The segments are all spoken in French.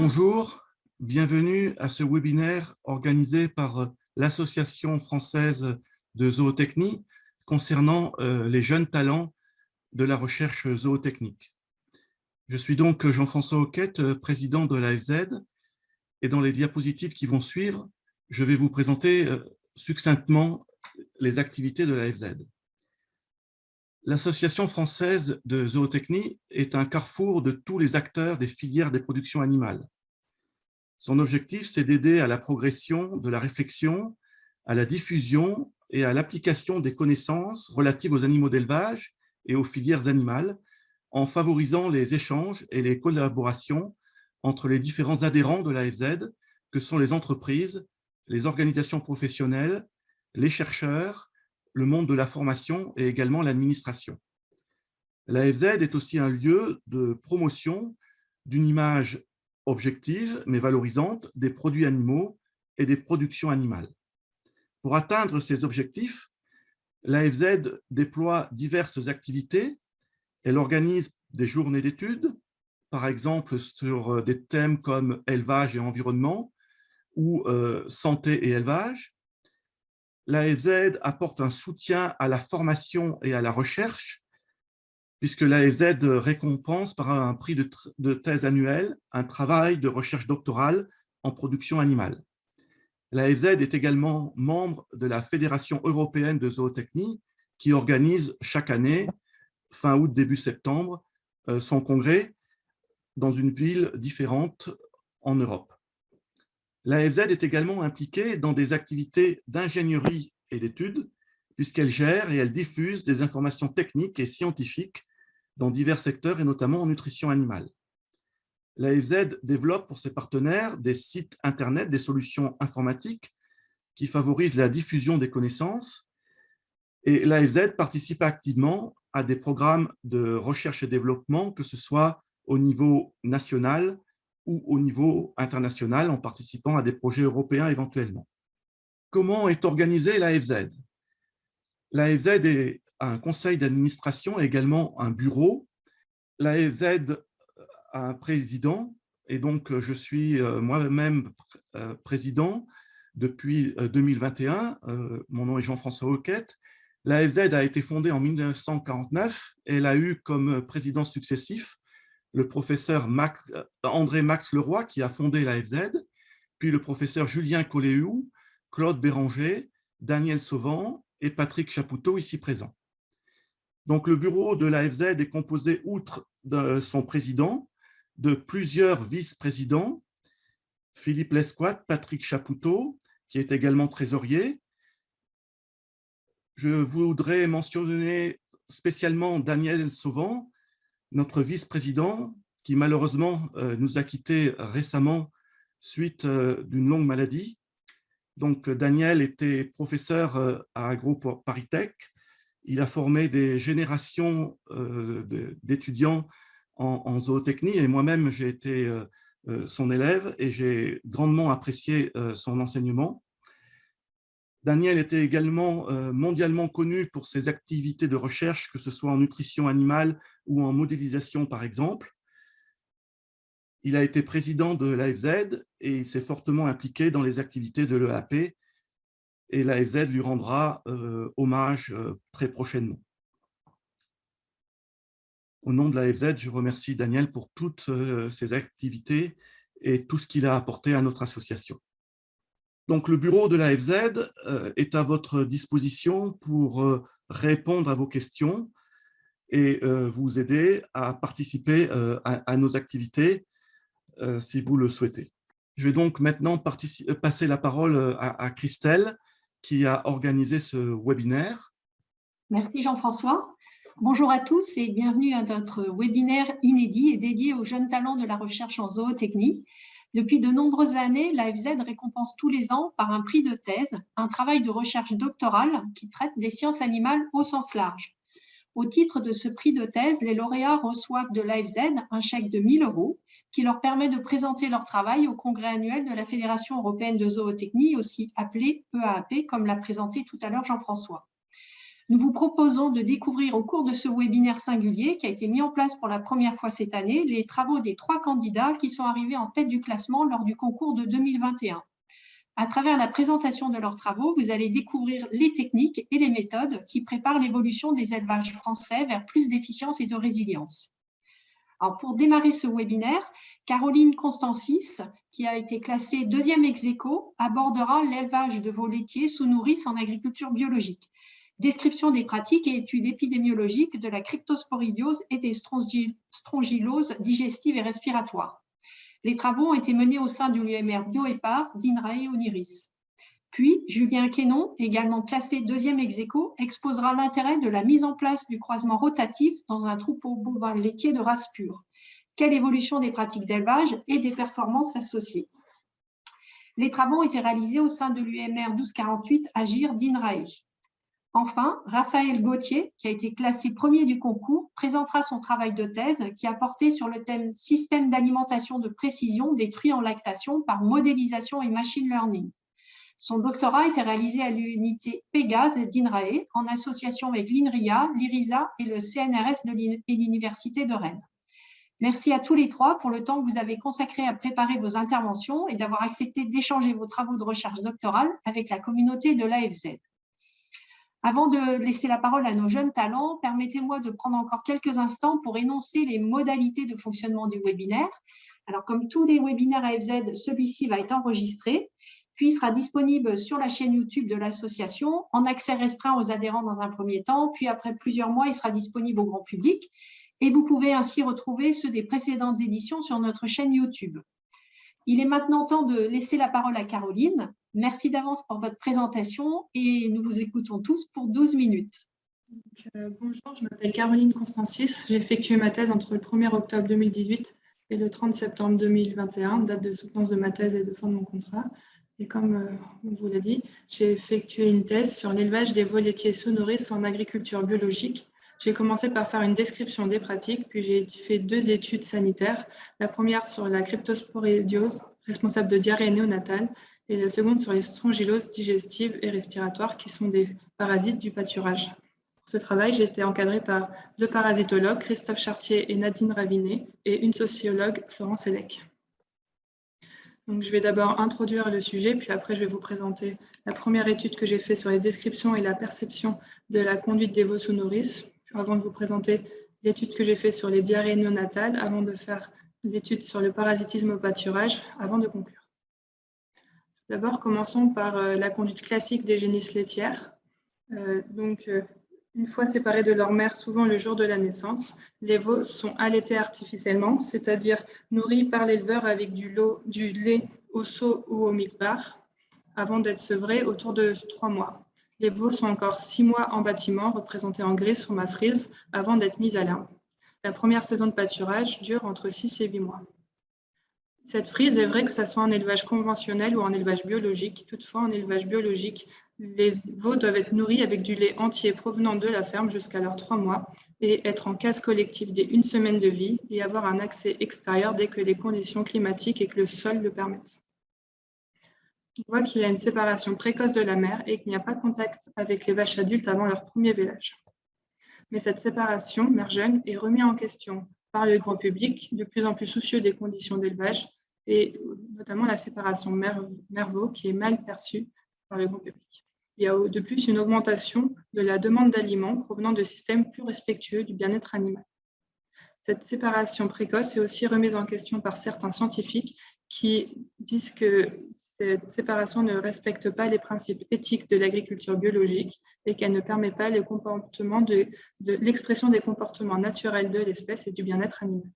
Bonjour, bienvenue à ce webinaire organisé par l'Association française de zootechnie concernant les jeunes talents de la recherche zootechnique. Je suis donc Jean-François Auquette, président de l'AFZ, et dans les diapositives qui vont suivre, je vais vous présenter succinctement les activités de l'AFZ. L'Association française de zootechnie est un carrefour de tous les acteurs des filières des productions animales. Son objectif, c'est d'aider à la progression de la réflexion, à la diffusion et à l'application des connaissances relatives aux animaux d'élevage et aux filières animales, en favorisant les échanges et les collaborations entre les différents adhérents de l'AFZ, que sont les entreprises, les organisations professionnelles, les chercheurs, le monde de la formation et également l'administration. L'AFZ est aussi un lieu de promotion d'une image objective mais valorisante des produits animaux et des productions animales. Pour atteindre ces objectifs, l'AFZ déploie diverses activités. Elle organise des journées d'études, par exemple sur des thèmes comme élevage et environnement ou santé et élevage. L'AFZ apporte un soutien à la formation et à la recherche, puisque l'AFZ récompense par un prix de thèse annuel un travail de recherche doctorale en production animale. L'AFZ est également membre de la Fédération européenne de zootechnie qui organise chaque année, fin août, début septembre, son congrès dans une ville différente en Europe. L'AFZ est également impliquée dans des activités d'ingénierie et d'études, puisqu'elle gère et elle diffuse des informations techniques et scientifiques dans divers secteurs et notamment en nutrition animale. L'AFZ développe pour ses partenaires des sites internet, des solutions informatiques qui favorisent la diffusion des connaissances, et l'AFZ participe activement à des programmes de recherche et développement, que ce soit au niveau national ou au niveau international, en participant à des projets européens éventuellement. Comment est organisée l'AFZ? L'AFZ a un conseil d'administration et également un bureau. L'AFZ a un président, et donc je suis moi-même président depuis 2021. Mon nom est Jean-François Auquette. L'AFZ a été fondée en 1949 et elle a eu comme président successif le professeur André Max Leroy, qui a fondé l'AFZ, puis le professeur Julien Colléhou, Claude Béranger, Daniel Sauvant et Patrick Chapoutot, ici présents. Donc, le bureau de l'AFZ est composé, outre de son président, de plusieurs vice-présidents, Philippe Lesquat, Patrick Chapoutot, qui est également trésorier. Je voudrais mentionner spécialement Daniel Sauvant, notre vice-président, qui malheureusement nous a quittés récemment suite d'une longue maladie. Donc, Daniel était professeur à AgroParisTech. Il a formé des générations d'étudiants en zootechnie et moi-même, j'ai été son élève et j'ai grandement apprécié son enseignement. Daniel était également mondialement connu pour ses activités de recherche, que ce soit en nutrition animale ou en modélisation, par exemple. Il a été président de l'AFZ et il s'est fortement impliqué dans les activités de l'EAP, et l'AFZ lui rendra hommage très prochainement. Au nom de l'AFZ, je remercie Daniel pour toutes ses activités et tout ce qu'il a apporté à notre association. Donc, le bureau de l'AFZ est à votre disposition pour répondre à vos questions et vous aider à participer à nos activités si vous le souhaitez. Je vais donc maintenant passer la parole à Christelle, qui a organisé ce webinaire. Merci Jean-François. Bonjour à tous et bienvenue à notre webinaire inédit et dédié aux jeunes talents de la recherche en zootechnie. Depuis de nombreuses années, l'AFZ récompense tous les ans par un prix de thèse, un travail de recherche doctorale qui traite des sciences animales au sens large. Au titre de ce prix de thèse, les lauréats reçoivent de l'AFZ un chèque de 1 000 € qui leur permet de présenter leur travail au congrès annuel de la Fédération européenne de zootechnie, aussi appelé EAAP, comme l'a présenté tout à l'heure Jean-François. Nous vous proposons de découvrir au cours de ce webinaire singulier qui a été mis en place pour la première fois cette année, les travaux des 3 candidats qui sont arrivés en tête du classement lors du concours de 2021. À travers la présentation de leurs travaux, vous allez découvrir les techniques et les méthodes qui préparent l'évolution des élevages français vers plus d'efficience et de résilience. Alors pour démarrer ce webinaire, Caroline Constancis, qui a été classée 2e ex-aequo, abordera l'élevage de veaux laitiers sous nourrice en agriculture biologique. Description des pratiques et études épidémiologiques de la cryptosporidiose et des strongyloses digestives et respiratoires. Les travaux ont été menés au sein de l'UMR Bioépar d'INRAE Oniris. Puis, Julien Quénon, également classé 2e ex-aequo, exposera l'intérêt de la mise en place du croisement rotatif dans un troupeau bovin laitier de race pure. Quelle évolution des pratiques d'élevage et des performances associées. Les travaux ont été réalisés au sein de l'UMR 1248 Agir d'INRAE. Enfin, Raphaël Gauthier, qui a été classé 1er du concours, présentera son travail de thèse qui a porté sur le thème « Système d'alimentation de précision des truies en lactation par modélisation et machine learning ». Son doctorat a été réalisé à l'unité Pégase d'INRAE en association avec l'INRIA, l'IRISA et le CNRS et l'Université de Rennes. Merci à tous les 3 pour le temps que vous avez consacré à préparer vos interventions et d'avoir accepté d'échanger vos travaux de recherche doctorale avec la communauté de l'AFZ. Avant de laisser la parole à nos jeunes talents, permettez-moi de prendre encore quelques instants pour énoncer les modalités de fonctionnement du webinaire. Alors, comme tous les webinaires AFZ, celui-ci va être enregistré, puis il sera disponible sur la chaîne YouTube de l'association, en accès restreint aux adhérents dans un premier temps, puis après plusieurs mois, il sera disponible au grand public. Et vous pouvez ainsi retrouver ceux des précédentes éditions sur notre chaîne YouTube. Il est maintenant temps de laisser la parole à Caroline. Merci d'avance pour votre présentation et nous vous écoutons tous pour 12 minutes. Bonjour, je m'appelle Caroline Constancis. J'ai effectué ma thèse entre le 1er octobre 2018 et le 30 septembre 2021, date de soutenance de ma thèse et de fin de mon contrat. Et comme on vous l'a dit, j'ai effectué une thèse sur l'élevage des veaux laitiers sous nourrice en agriculture biologique. J'ai commencé par faire une description des pratiques, puis j'ai fait 2 études sanitaires. La première sur la cryptosporidiose, responsable de diarrhée néonatale, et la seconde sur les strongyloses digestives et respiratoires, qui sont des parasites du pâturage. Pour ce travail, j'ai été encadrée par 2 parasitologues, Christophe Chartier et Nadine Ravinet, et une sociologue, Florence Elec. Donc, je vais d'abord introduire le sujet, puis après, je vais vous présenter la première étude que j'ai faite sur les descriptions et la perception de la conduite des veaux sous nourrice, avant de vous présenter l'étude que j'ai faite sur les diarrhées néonatales, avant de faire l'étude sur le parasitisme au pâturage, avant de conclure. D'abord, commençons par la conduite classique des génisses laitières. Une fois séparés de leur mère, souvent le jour de la naissance, les veaux sont allaités artificiellement, c'est-à-dire nourris par l'éleveur avec du lait au seau ou au milk-bar, avant d'être sevrés autour de 3 mois. Les veaux sont encore 6 mois en bâtiment, représentés en gris sur ma frise, avant d'être mis à l'herbe. La première saison de pâturage dure entre 6 et 8 mois. Cette frise est vrai que ce soit en élevage conventionnel ou en élevage biologique. Toutefois, en élevage biologique, les veaux doivent être nourris avec du lait entier provenant de la ferme jusqu'à leurs 3 mois et être en case collective dès 1 semaine de vie et avoir un accès extérieur dès que les conditions climatiques et que le sol le permettent. On voit qu'il y a une séparation précoce de la mère et qu'il n'y a pas de contact avec les vaches adultes avant leur premier vélage. Mais cette séparation mère-jeune est remise en question par le grand public, de plus en plus soucieux des conditions d'élevage, et notamment la séparation mère-veau qui est mal perçue par le grand public. Il y a de plus une augmentation de la demande d'aliments provenant de systèmes plus respectueux du bien-être animal. Cette séparation précoce est aussi remise en question par certains scientifiques qui disent que cette séparation ne respecte pas les principes éthiques de l'agriculture biologique et qu'elle ne permet pas l'expression des comportements naturels de l'espèce et du bien-être animal.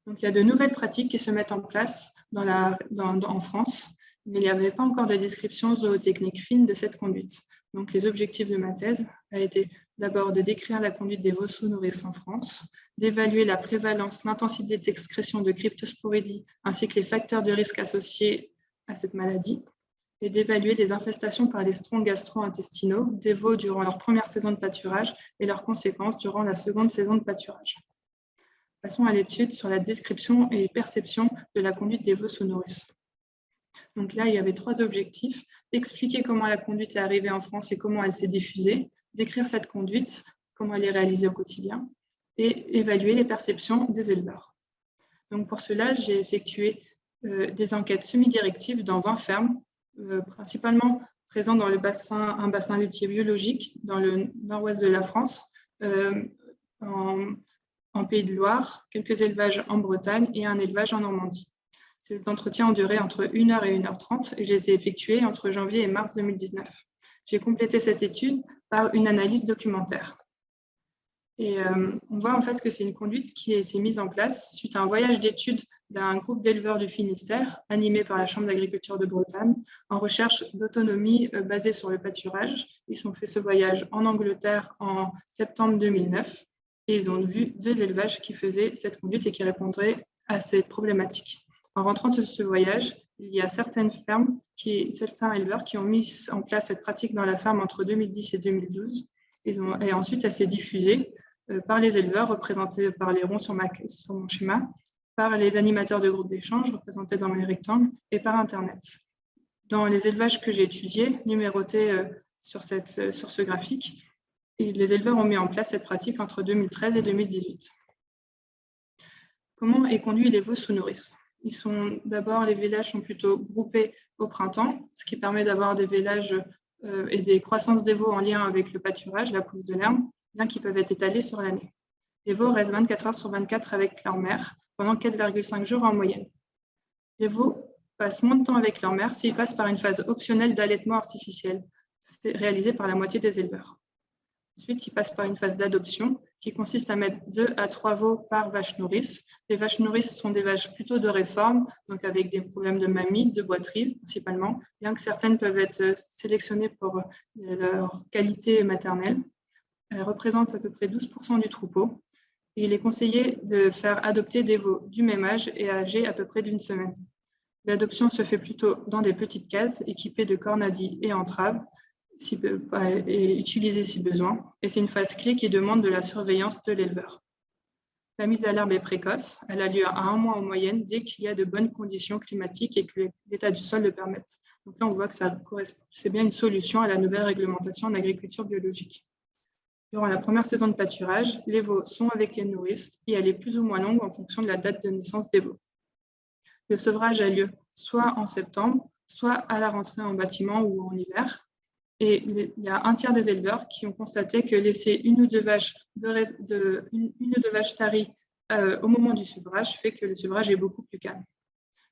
Donc, il y a de nouvelles pratiques qui se mettent en place en France, mais il n'y avait pas encore de description zootechnique fine de cette conduite. Donc, les objectifs de ma thèse a été d'abord de décrire la conduite des veaux sous nourrice en France, d'évaluer la prévalence, l'intensité d'excrétion de cryptosporidie ainsi que les facteurs de risque associés à cette maladie, et d'évaluer les infestations par les strongs gastro-intestinaux des veaux durant leur première saison de pâturage et leurs conséquences durant la seconde saison de pâturage. Passons à l'étude sur la description et perception de la conduite des veaux sous nourrice. Donc là, il y avait 3 objectifs: expliquer comment la conduite est arrivée en France et comment elle s'est diffusée, décrire cette conduite, comment elle est réalisée au quotidien, et évaluer les perceptions des éleveurs. Donc pour cela, j'ai effectué des enquêtes semi-directives dans 20 fermes, principalement présentes dans un bassin laitier biologique dans le nord-ouest de la France, en Pays de Loire, quelques élevages en Bretagne et un élevage en Normandie. Ces entretiens ont duré entre 1 heure et 1 heure 30 et je les ai effectués entre janvier et mars 2019. J'ai complété cette étude par une analyse documentaire. Et on voit en fait que c'est une conduite qui s'est mise en place suite à un voyage d'études d'un groupe d'éleveurs du Finistère, animé par la Chambre d'agriculture de Bretagne, en recherche d'autonomie basée sur le pâturage. Ils ont fait ce voyage en Angleterre en septembre 2009 et ils ont vu 2 élevages qui faisaient cette conduite et qui répondraient à cette problématique. En rentrant de ce voyage, il y a certaines fermes, certains éleveurs qui ont mis en place cette pratique dans la ferme entre 2010 et 2012. Et ensuite, elle s'est diffusée par les éleveurs représentés par les ronds sur mon schéma, par les animateurs de groupes d'échange représentés dans mes rectangles et par Internet. Dans les élevages que j'ai étudiés, numérotés sur ce graphique, et les éleveurs ont mis en place cette pratique entre 2013 et 2018. Comment est conduit les veaux sous nourrice? D'abord, les vélages sont plutôt groupés au printemps, ce qui permet d'avoir des vélages et des croissances des veaux en lien avec le pâturage, la pousse de l'herbe, bien qu'ils peuvent être étalés sur l'année. Les veaux restent 24 heures sur 24 avec leur mère, pendant 4,5 jours en moyenne. Les veaux passent moins de temps avec leur mère s'ils passent par une phase optionnelle d'allaitement artificiel, réalisée par la moitié des éleveurs. Ensuite, ils passent par une phase d'adoption qui consiste à mettre 2 à 3 veaux par vache nourrice. Les vaches nourrices sont des vaches plutôt de réforme, donc avec des problèmes de mamie, de boiterie principalement, bien que certaines peuvent être sélectionnées pour leur qualité maternelle. Elles représentent à peu près 12% du troupeau. Et il est conseillé de faire adopter des veaux du même âge et âgés à peu près d'1 semaine. L'adoption se fait plutôt dans des petites cases équipées de cornadis et entraves, et utilisées si besoin. Et c'est une phase clé qui demande de la surveillance de l'éleveur. La mise à l'herbe est précoce. Elle a lieu à 1 mois en moyenne dès qu'il y a de bonnes conditions climatiques et que l'état du sol le permette. Donc là, on voit que c'est bien une solution à la nouvelle réglementation en agriculture biologique. Durant la première saison de pâturage, les veaux sont avec les nourrices et elle est plus ou moins longue en fonction de la date de naissance des veaux. Le sevrage a lieu soit en septembre, soit à la rentrée en bâtiment ou en hiver. Et il y a un tiers des éleveurs qui ont constaté que laisser une ou deux vaches taries au moment du sevrage fait que le sevrage est beaucoup plus calme.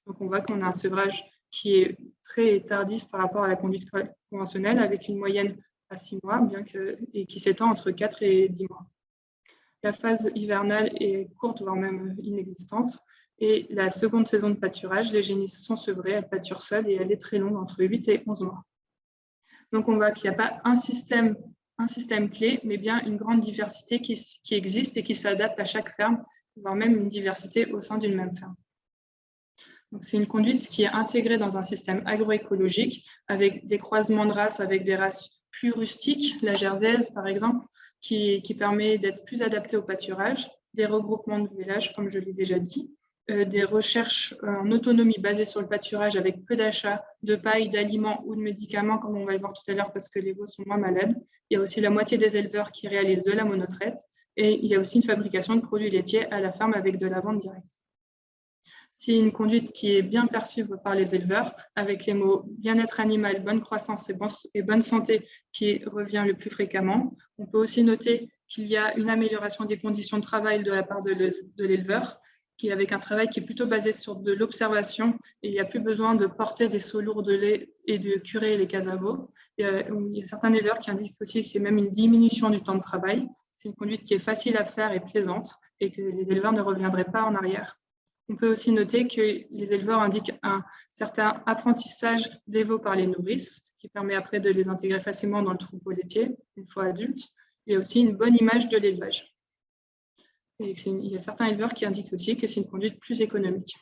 Donc on voit qu'on a un sevrage qui est très tardif par rapport à la conduite conventionnelle, avec une moyenne à 6 mois, et qui s'étend entre 4 et 10 mois. La phase hivernale est courte, voire même inexistante. Et la seconde saison de pâturage, les génisses sont sevrées, elles pâturent seules et elle est très longue, entre 8 et 11 mois. Donc on voit qu'il n'y a pas un système clé, mais bien une grande diversité qui existe et qui s'adapte à chaque ferme, voire même une diversité au sein d'une même ferme. C'est une conduite qui est intégrée dans un système agroécologique avec des croisements de races, avec des races plus rustiques, la jerseyaise par exemple, qui permet d'être plus adaptée au pâturage, des regroupements de vélages, comme je l'ai déjà dit, des recherches en autonomie basées sur le pâturage avec peu d'achats de paille, d'aliments ou de médicaments, comme on va le voir tout à l'heure parce que les veaux sont moins malades. Il y a aussi la moitié des éleveurs qui réalisent de la monotraite et il y a aussi une fabrication de produits laitiers à la ferme avec de la vente directe. C'est une conduite qui est bien perçue par les éleveurs, avec les mots bien-être animal, bonne croissance et bonne santé qui revient le plus fréquemment. On peut aussi noter qu'il y a une amélioration des conditions de travail de la part de l'éleveur, avec un travail qui est plutôt basé sur de l'observation et il n'y a plus besoin de porter des seaux lourds de lait et de curer les cases à veaux. Il y a certains éleveurs qui indiquent aussi que c'est même une diminution du temps de travail. C'est une conduite qui est facile à faire et plaisante et que les éleveurs ne reviendraient pas en arrière. On peut aussi noter que les éleveurs indiquent un certain apprentissage des veaux par les nourrices, qui permet après de les intégrer facilement dans le troupeau laitier, une fois adultes. Il y a aussi une bonne image de l'élevage. Et il y a certains éleveurs qui indiquent aussi que c'est une conduite plus économique.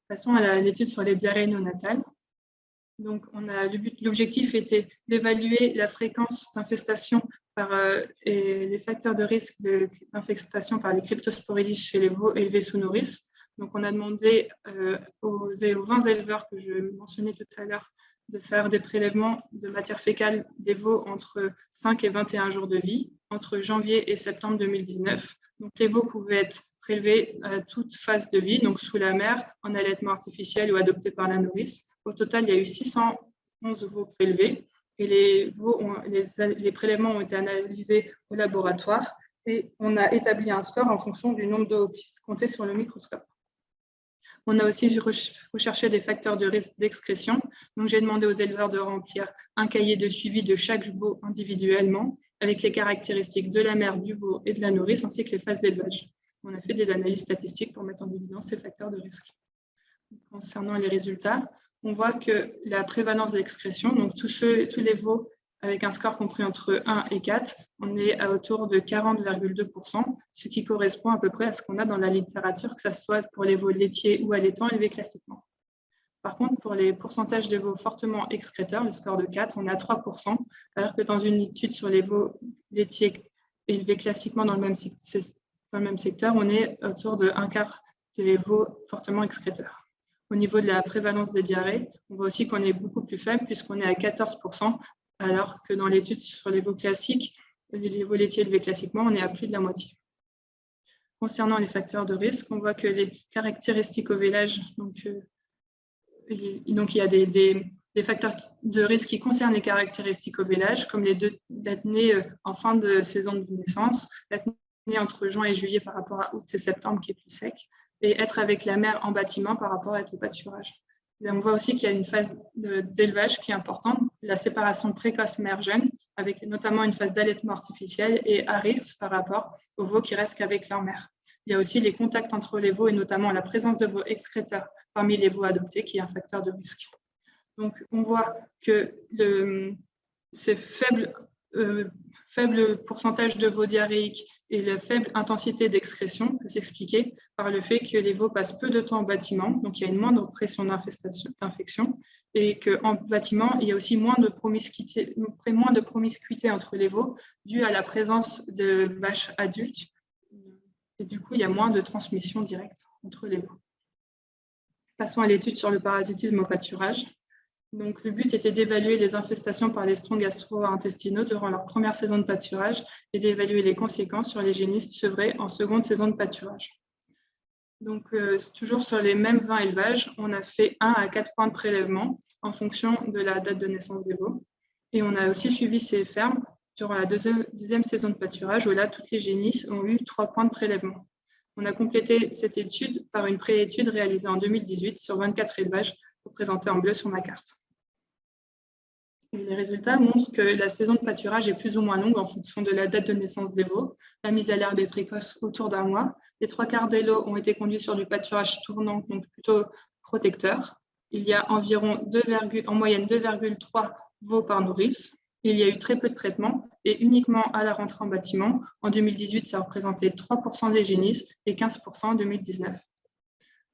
Passons à l'étude sur les diarrhées néonatales. Donc, l'objectif était d'évaluer la fréquence d'infestation et les facteurs de risque d'infestation par les cryptosporidis chez les veaux élevés sous nourrice Donc, on a demandé aux 20 éleveurs que je mentionnais tout à l'heure de faire des prélèvements de matière fécale des veaux entre 5 et 21 jours de vie, entre janvier et septembre 2019. Donc, les veaux pouvaient être prélevés à toute phase de vie, donc sous la mère, en allaitement artificiel ou adoptés par la nourrice. Au total, il y a eu 611 veaux prélevés et les prélèvements ont été analysés au laboratoire et on a établi un score en fonction du nombre d'eau qui se comptait sur le microscope. On a aussi recherché des facteurs de risque d'excrétion. Donc, j'ai demandé aux éleveurs de remplir un cahier de suivi de chaque veau individuellement, avec les caractéristiques de la mère, du veau et de la nourrice, ainsi que les phases d'élevage. On a fait des analyses statistiques pour mettre en évidence ces facteurs de risque. Concernant les résultats, on voit que la prévalence d'excrétion, donc tous les veaux avec un score compris entre 1 et 4, on est à autour de 40,2%, ce qui correspond à peu près à ce qu'on a dans la littérature, que ce soit pour les veaux laitiers ou allaitants élevés classiquement. Par contre, pour les pourcentages de veaux fortement excréteurs, le score de 4, on est à 3%, alors que dans une étude sur les veaux laitiers élevés classiquement dans le même secteur, on est autour de 1/4 des veaux fortement excréteurs. Au niveau de la prévalence des diarrhées, on voit aussi qu'on est beaucoup plus faible puisqu'on est à 14%, alors que dans l'étude sur les veaux classiques, les veaux laitiers élevés classiquement, on est à plus de la moitié. Concernant les facteurs de risque, on voit que les caractéristiques au village, donc il y a des facteurs de risque qui concernent les caractéristiques au village, comme l'apnée en fin de saison de naissance, l'apnée entre juin et juillet par rapport à août et septembre qui est plus sec, et être avec la mère en bâtiment par rapport à être au pâturage. Et on voit aussi qu'il y a une phase d'élevage qui est importante, la séparation précoce mère-jeune, avec notamment une phase d'allaitement artificiel et à risque par rapport aux veaux qui restent qu'avec leur mère. Il y a aussi les contacts entre les veaux et notamment la présence de veaux excréteurs parmi les veaux adoptés qui est un facteur de risque. Donc, on voit que ces faible pourcentage de veaux diarrhéiques et la faible intensité d'excrétion peut s'expliquer par le fait que les veaux passent peu de temps en bâtiment, donc il y a une moindre pression d'infection, et qu'en bâtiment, il y a aussi moins de promiscuité entre les veaux due à la présence de vaches adultes, et du coup, il y a moins de transmission directe entre les veaux. Passons à l'étude sur le parasitisme au pâturage. Donc, le but était d'évaluer les infestations par les strongs gastro-intestinaux durant leur première saison de pâturage et d'évaluer les conséquences sur les génisses sevrés en seconde saison de pâturage. Donc, toujours sur les mêmes 20 élevages, on a fait 1 à 4 points de prélèvement en fonction de la date de naissance des veaux. Et on a aussi suivi ces fermes durant la deuxième saison de pâturage où là, toutes les génisses ont eu 3 points de prélèvement. On a complété cette étude par une préétude réalisée en 2018 sur 24 élevages représentés en bleu sur ma carte. Et les résultats montrent que la saison de pâturage est plus ou moins longue en fonction de la date de naissance des veaux. La mise à l'herbe est précoce autour d'un mois. Les 3/4 des lots ont été conduits sur du pâturage tournant, donc plutôt protecteur. Il y a environ en moyenne 2,3 veaux par nourrice. Il y a eu très peu de traitements et uniquement à la rentrée en bâtiment. En 2018, ça représentait 3% des génisses et 15% en 2019.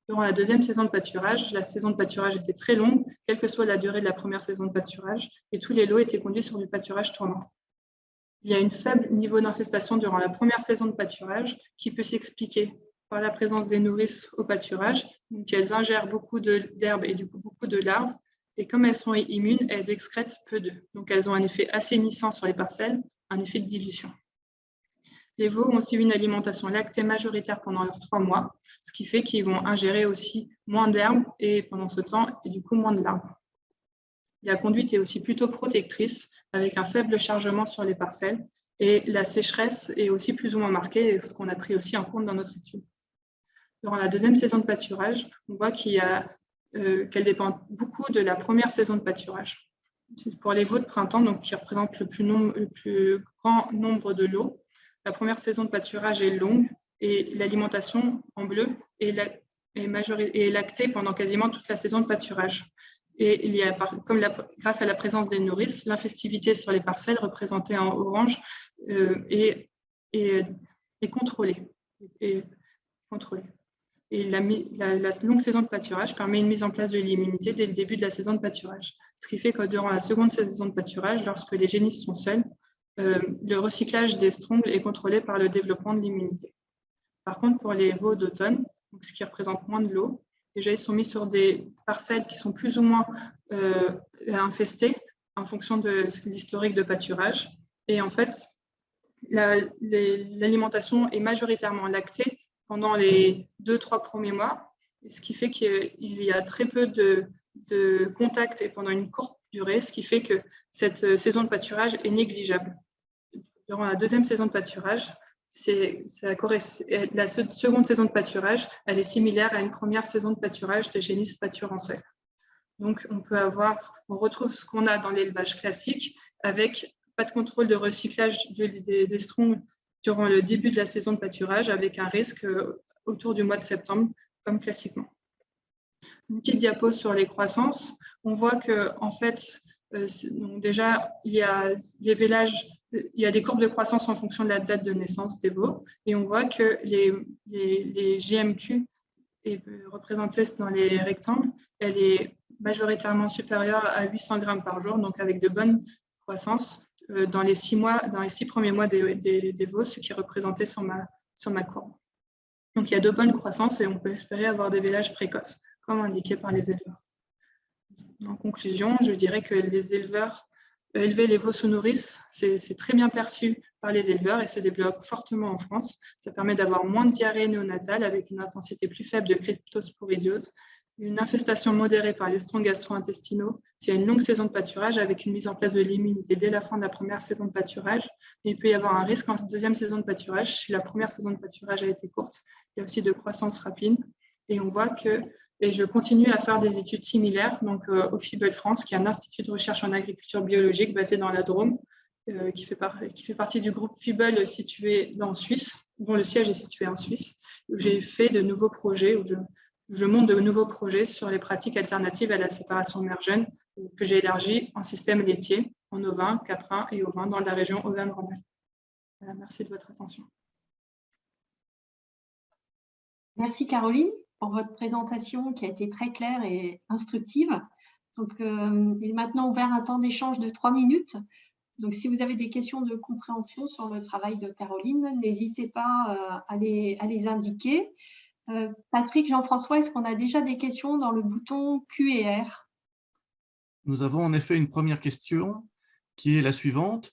Durant la deuxième saison de pâturage, la saison de pâturage était très longue, quelle que soit la durée de la première saison de pâturage, et tous les lots étaient conduits sur du pâturage tournant. Il y a un faible niveau d'infestation durant la première saison de pâturage qui peut s'expliquer par la présence des nourrices au pâturage, donc elles ingèrent beaucoup d'herbes et du coup beaucoup de larves, et comme elles sont immunes, elles excrètent peu d'œufs. Donc elles ont un effet assainissant sur les parcelles, un effet de dilution. Les veaux ont aussi une alimentation lactée majoritaire pendant leurs 3 mois, ce qui fait qu'ils vont ingérer aussi moins d'herbes et pendant ce temps, et du coup moins de larves. La conduite est aussi plutôt protectrice, avec un faible chargement sur les parcelles, et la sécheresse est aussi plus ou moins marquée, ce qu'on a pris aussi en compte dans notre étude. Durant la deuxième saison de pâturage, on voit qu'elle dépend beaucoup de la première saison de pâturage. Pour les veaux de printemps, donc, qui représentent le plus grand nombre de lots, la première saison de pâturage est longue et l'alimentation en bleu est lactée pendant quasiment toute la saison de pâturage. Et il y a, grâce à la présence des nourrices, l'infestivité sur les parcelles représentée en orange est contrôlée. Et la longue saison de pâturage permet une mise en place de l'immunité dès le début de la saison de pâturage. Ce qui fait que durant la seconde saison de pâturage, lorsque les génisses sont seules, le recyclage des strongs est contrôlé par le développement de l'immunité. Par contre, pour les veaux d'automne, donc ce qui représente moins de l'eau. Déjà, ils sont mis sur des parcelles qui sont plus ou moins infestées en fonction de l'historique de pâturage. Et en fait, l'alimentation est majoritairement lactée pendant les 2-3 premiers mois, ce qui fait qu'il y a très peu de contact et pendant une courte durée, ce qui fait que cette saison de pâturage est négligeable. Durant la deuxième saison de pâturage, la seconde saison de pâturage, elle est similaire à une première saison de pâturage de génisses pâture en seuil. Donc, on retrouve ce qu'on a dans l'élevage classique avec pas de contrôle de recyclage des strongs durant le début de la saison de pâturage avec un risque autour du mois de septembre, comme classiquement. Une petite diapo sur les croissances. On voit que, en fait, donc déjà, il y a des vélages, il y a des courbes de croissance en fonction de la date de naissance des veaux, et on voit que les GMQ représentées dans les rectangles, elle est majoritairement supérieure à 800 grammes par jour, donc avec de bonnes croissances dans les 6 premiers mois des veaux, ce qui est représenté sur ma courbe. Donc il y a de bonnes croissances et on peut espérer avoir des vélages précoces, comme indiqué par les éleveurs. En conclusion, je dirais que les éleveurs, élever les veaux sous nourrice, c'est très bien perçu par les éleveurs et se développe fortement en France. Ça permet d'avoir moins de diarrhée néonatale avec une intensité plus faible de cryptosporidiose, une infestation modérée par les strongs gastro-intestinaux s'il y a une longue saison de pâturage avec une mise en place de l'immunité dès la fin de la première saison de pâturage. Et il peut y avoir un risque en deuxième saison de pâturage si la première saison de pâturage a été courte. Il y a aussi de croissance rapide. Et on voit que, et je continue à faire des études similaires donc, au FIBEL France, qui est un institut de recherche en agriculture biologique basé dans la Drôme, qui fait partie du groupe FIBEL situé en Suisse, dont le siège est situé en Suisse, où j'ai fait de nouveaux projets, où je monte de nouveaux projets sur les pratiques alternatives à la séparation mère-jeune que j'ai élargi en système laitier, en ovin, caprin et ovin dans la région Auvergne-Rhône-Alpes. Voilà, merci de votre attention. Merci Caroline pour votre présentation qui a été très claire et instructive. Donc, il est maintenant ouvert un temps d'échange de 3 minutes. Donc, si vous avez des questions de compréhension sur le travail de Caroline, n'hésitez pas à les indiquer. Patrick, Jean-François, est-ce qu'on a déjà des questions dans le bouton Q&R? Nous avons en effet une première question qui est la suivante.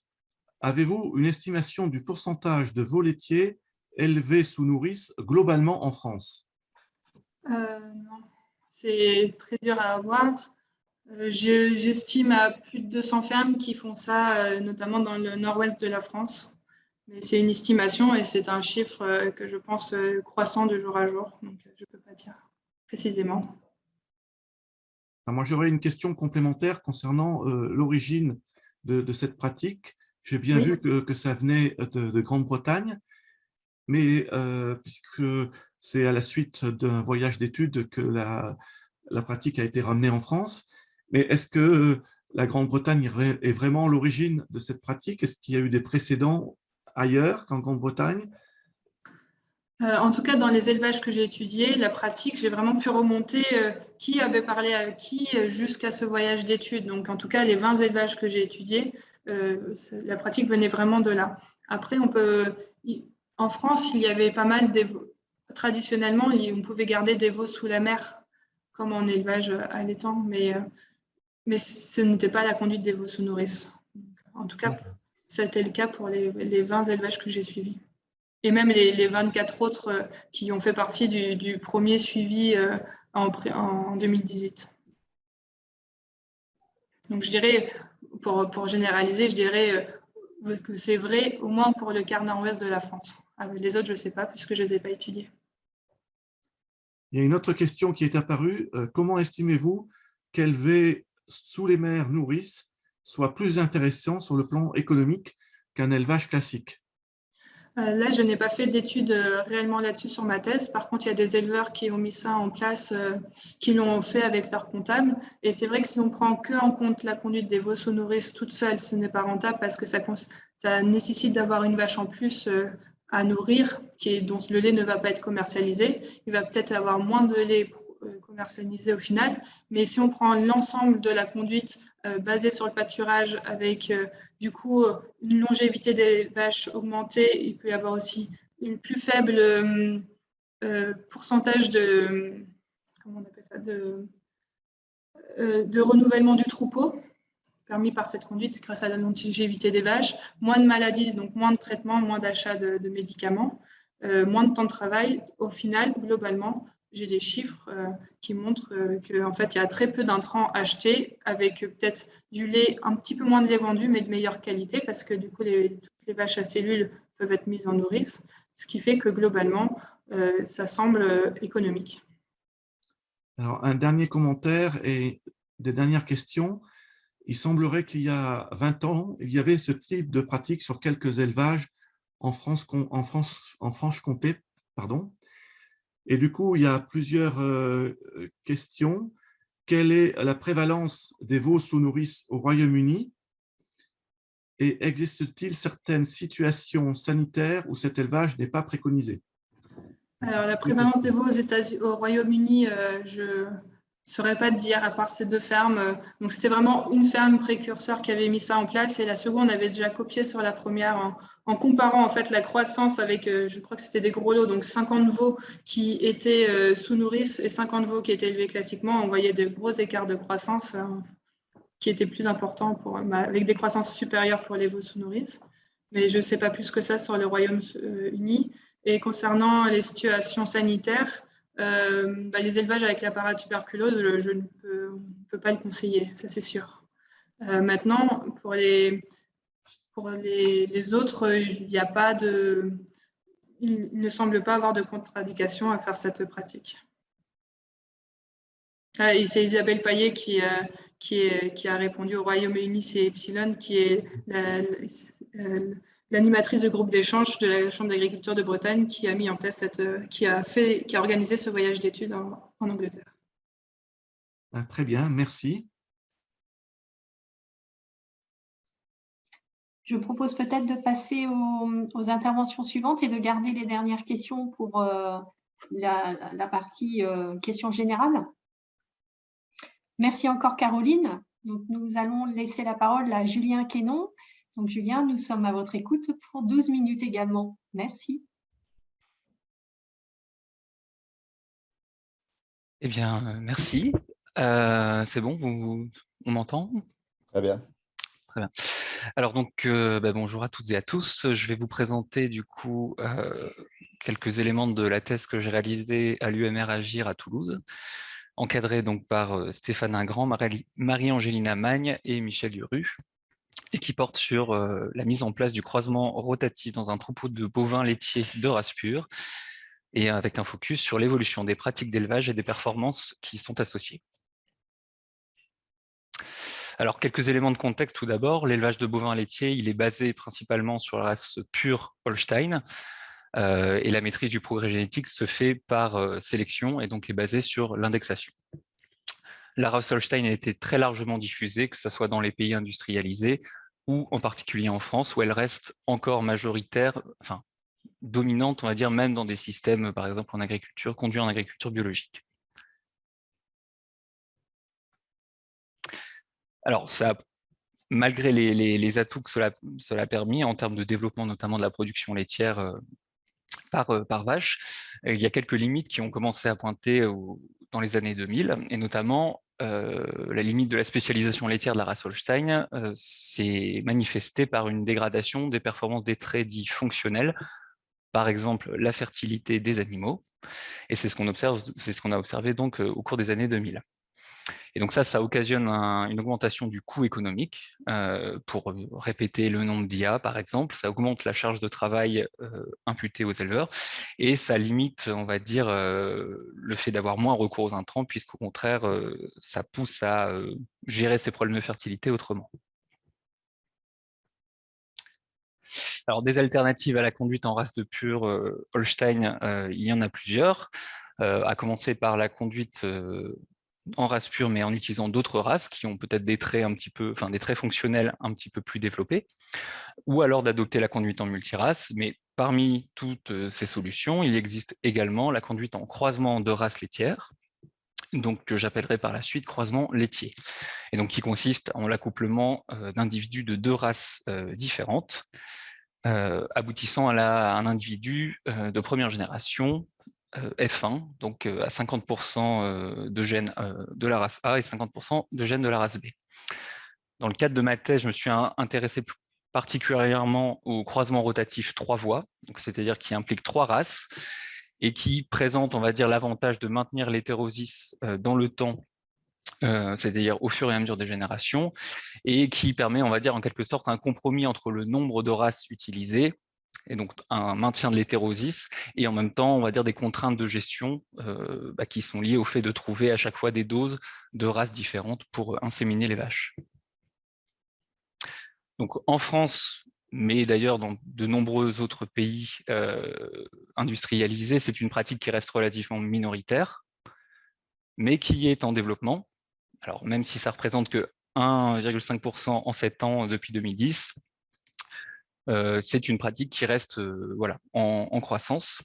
Avez-vous une estimation du pourcentage de veaux laitiers élevés sous nourrice globalement en France? Non, c'est très dur à avoir. J'estime à plus de 200 fermes qui font ça, notamment dans le nord-ouest de la France. Mais c'est une estimation et c'est un chiffre que je pense croissant de jour à jour. Donc, je ne peux pas dire précisément. Moi, j'aurais une question complémentaire concernant l'origine de cette pratique. J'ai bien vu que ça venait de Grande-Bretagne, mais puisque c'est à la suite d'un voyage d'études que la pratique a été ramenée en France. Mais est-ce que la Grande-Bretagne est vraiment l'origine de cette pratique? Est-ce qu'il y a eu des précédents ailleurs qu'en Grande-Bretagne? En tout cas, dans les élevages que j'ai étudiés, la pratique, j'ai vraiment pu remonter qui avait parlé à qui jusqu'à ce voyage d'études. Donc, en tout cas, les 20 élevages que j'ai étudiés, la pratique venait vraiment de là. Après, en France, il y avait pas mal traditionnellement, on pouvait garder des veaux sous la mer, comme en élevage allaitant, mais ce n'était pas la conduite des veaux sous nourrice. En tout cas, c'était le cas pour les 20 élevages que j'ai suivis. Et même les 24 autres qui ont fait partie du premier suivi en 2018. Donc, je dirais, pour généraliser, je dirais que c'est vrai au moins pour le quart nord-ouest de la France. Les autres, je ne sais pas, puisque je ne les ai pas étudiés. Il y a une autre question qui est apparue. Comment estimez-vous qu'élever sous les mers nourrices soit plus intéressant sur le plan économique qu'un élevage classique? Là, je n'ai pas fait d'études réellement là-dessus sur ma thèse. Par contre, il y a des éleveurs qui ont mis ça en place, qui l'ont fait avec leur comptable. Et c'est vrai que si on prend que en compte la conduite des veaux sous nourrice toute seule, ce n'est pas rentable parce que ça nécessite d'avoir une vache en plus à nourrir, dont le lait ne va pas être commercialisé. Il va peut-être avoir moins de lait commercialisé au final. Mais si on prend l'ensemble de la conduite basée sur le pâturage avec du coup une longévité des vaches augmentée, il peut y avoir aussi une plus faible pourcentage comment on appelle ça, de renouvellement du troupeau permis par cette conduite grâce à la longévité des vaches, moins de maladies, donc moins de traitements, moins d'achats de médicaments, moins de temps de travail. Au final, globalement, j'ai des chiffres qui montrent qu'en fait, il y a très peu d'intrants achetés, avec peut-être du lait, un petit peu moins de lait vendu, mais de meilleure qualité, parce que du coup, toutes les vaches à cellules peuvent être mises en nourrice, ce qui fait que globalement, ça semble économique. Alors, un dernier commentaire et des dernières questions. Il semblerait qu'il y a 20 ans, il y avait ce type de pratique sur quelques élevages en Franche-Comté. Pardon. Et du coup, il y a plusieurs questions. Quelle est la prévalence des veaux sous nourrice au Royaume-Uni? Et existe-t-il certaines situations sanitaires où cet élevage n'est pas préconisé? Alors, la prévalence des veaux au Royaume-Uni, je ne saurais pas te dire, à part ces 2 fermes. Donc, c'était vraiment une ferme précurseur qui avait mis ça en place. Et la seconde avait déjà copié sur la première en comparant en fait la croissance avec, je crois que c'était des gros lots, donc 50 veaux qui étaient sous nourrice et 50 veaux qui étaient élevés classiquement. On voyait de gros écarts de croissance qui étaient plus importants avec des croissances supérieures pour les veaux sous nourrice. Mais je ne sais pas plus que ça sur le Royaume-Uni. Et concernant les situations sanitaires, les élevages avec la paratuberculose, je ne peux pas le conseiller, ça c'est sûr. Maintenant, pour les autres, il ne semble pas avoir de contre-indication à faire cette pratique. Et c'est Isabelle Paillet qui a répondu au Royaume-Uni, c'est Epsilon, qui est l'animatrice du groupe d'échange de la Chambre d'agriculture de Bretagne, qui a mis en place qui a organisé ce voyage d'études en Angleterre. Très bien, merci. Je propose peut-être de passer aux interventions suivantes et de garder les dernières questions pour la partie questions générales. Merci encore, Caroline. Donc, nous allons laisser la parole à Julien Quénon. Donc, Julien, nous sommes à votre écoute pour 12 minutes également. Merci. Eh bien, merci. C'est bon, on m'entend? Très bien. Très bien. Alors donc, bonjour à toutes et à tous. Je vais vous présenter du coup quelques éléments de la thèse que j'ai réalisée à l'UMR Agir à Toulouse, encadrée donc par Stéphane Ingrand, Marie-Angélina Magne et Michel Uru, et qui porte sur la mise en place du croisement rotatif dans un troupeau de bovins laitiers de race pure, et avec un focus sur l'évolution des pratiques d'élevage et des performances qui sont associées. Alors, quelques éléments de contexte tout d'abord. L'élevage de bovins laitiers, il est basé principalement sur la race pure Holstein, et la maîtrise du progrès génétique se fait par sélection et donc est basée sur l'indexation. La race Holstein a été très largement diffusée, que ce soit dans les pays industrialisés ou en particulier en France, où elle reste encore majoritaire, enfin dominante, on va dire, même dans des systèmes, par exemple en agriculture, conduits en agriculture biologique. Alors, ça, malgré les atouts que cela a permis en termes de développement, notamment de la production laitière par vache, il y a quelques limites qui ont commencé à pointer dans les années 2000, et notamment la limite de la spécialisation laitière de la race Holstein s'est manifestée par une dégradation des performances des traits dits fonctionnels, par exemple la fertilité des animaux, et c'est ce qu'on a observé donc au cours des années 2000. Et donc ça occasionne une augmentation du coût économique. Pour répéter le nombre d'IA, par exemple, ça augmente la charge de travail imputée aux éleveurs, et ça limite, on va dire, le fait d'avoir moins recours aux intrants, puisqu'au contraire, ça pousse à gérer ces problèmes de fertilité autrement. Alors, des alternatives à la conduite en race de pure Holstein, il y en a plusieurs, à commencer par la conduite en race pure, mais en utilisant d'autres races qui ont peut-être des traits des traits fonctionnels un petit peu plus développés, ou alors d'adopter la conduite en multirace. Mais parmi toutes ces solutions, il existe également la conduite en croisement de races laitières, donc que j'appellerai par la suite croisement laitier, et donc qui consiste en l'accouplement d'individus de 2 races différentes, aboutissant à un individu de première génération F1, donc à 50% de gènes de la race A et 50% de gènes de la race B. Dans le cadre de ma thèse, je me suis intéressé plus particulièrement au croisement rotatif 3 voies, c'est-à-dire qui implique 3 races et qui présente, on va dire, l'avantage de maintenir l'hétérosis dans le temps, c'est-à-dire au fur et à mesure des générations, et qui permet, on va dire, en quelque sorte, un compromis entre le nombre de races utilisées, et donc un maintien de l'hétérosis, et en même temps, on va dire, des contraintes de gestion qui sont liées au fait de trouver à chaque fois des doses de races différentes pour inséminer les vaches. Donc en France, mais d'ailleurs dans de nombreux autres pays industrialisés, c'est une pratique qui reste relativement minoritaire, mais qui est en développement. Alors même si ça représente que 1,5% en 7 ans depuis 2010, c'est une pratique qui reste voilà, en croissance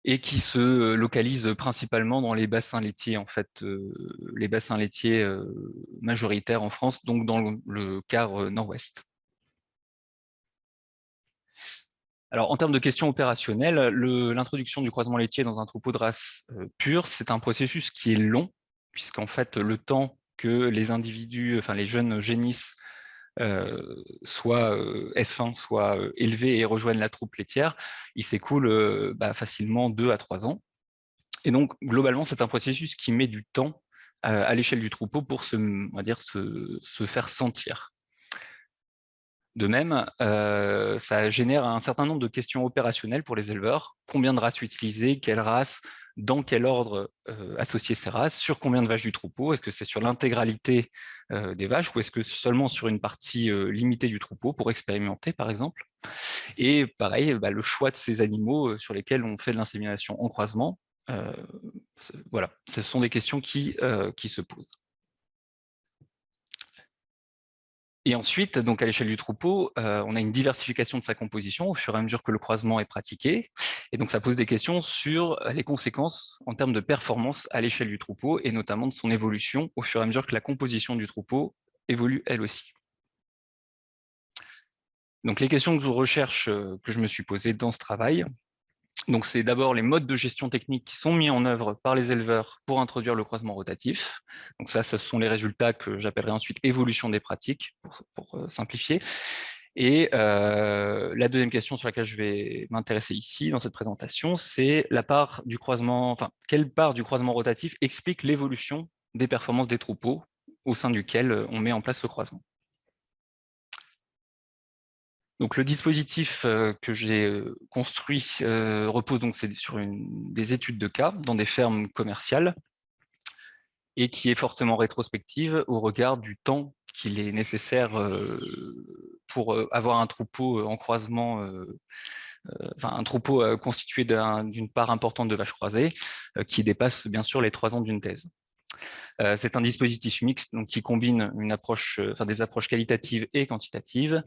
et qui se localise principalement dans les bassins laitiers, en fait, les bassins laitiers majoritaires en France, donc dans le quart nord-ouest. Alors, en termes de questions opérationnelles, l'introduction du croisement laitier dans un troupeau de race pure, c'est un processus qui est long, puisqu'en fait, le temps que les individus, enfin les jeunes génissent, soit F1, soit élevés et rejoignent la troupe laitière, il s'écoule facilement 2 à 3 ans. Et donc, globalement, c'est un processus qui met du temps à l'échelle du troupeau pour on va dire, se faire sentir. De même, ça génère un certain nombre de questions opérationnelles pour les éleveurs. Combien de races utiliser? Quelle race? Dans quel ordre associer ces races? Sur combien de vaches du troupeau? Est-ce que c'est sur l'intégralité des vaches ou est-ce que seulement sur une partie limitée du troupeau pour expérimenter, par exemple? Et pareil, le choix de ces animaux sur lesquels on fait de l'insémination en croisement, voilà, ce sont des questions qui se posent. Et ensuite, donc à l'échelle du troupeau, on a une diversification de sa composition au fur et à mesure que le croisement est pratiqué. Et donc, ça pose des questions sur les conséquences en termes de performance à l'échelle du troupeau et notamment de son évolution au fur et à mesure que la composition du troupeau évolue elle aussi. Donc, les questions de recherche que je me suis posées dans ce travail, donc c'est d'abord les modes de gestion technique qui sont mis en œuvre par les éleveurs pour introduire le croisement rotatif. Donc ça, ce sont les résultats que j'appellerai ensuite évolution des pratiques, pour simplifier. Et la deuxième question sur laquelle je vais m'intéresser ici, dans cette présentation, c'est la part du croisement, enfin, quelle part du croisement rotatif explique l'évolution des performances des troupeaux au sein duquel on met en place le croisement. Donc, le dispositif que j'ai construit repose donc sur des études de cas dans des fermes commerciales et qui est forcément rétrospective au regard du temps qu'il est nécessaire pour avoir un troupeau en croisement, un troupeau constitué d'une part importante de vaches croisées qui dépasse bien sûr les 3 ans d'une thèse. C'est un dispositif mixte donc, qui combine des approches qualitatives et quantitatives,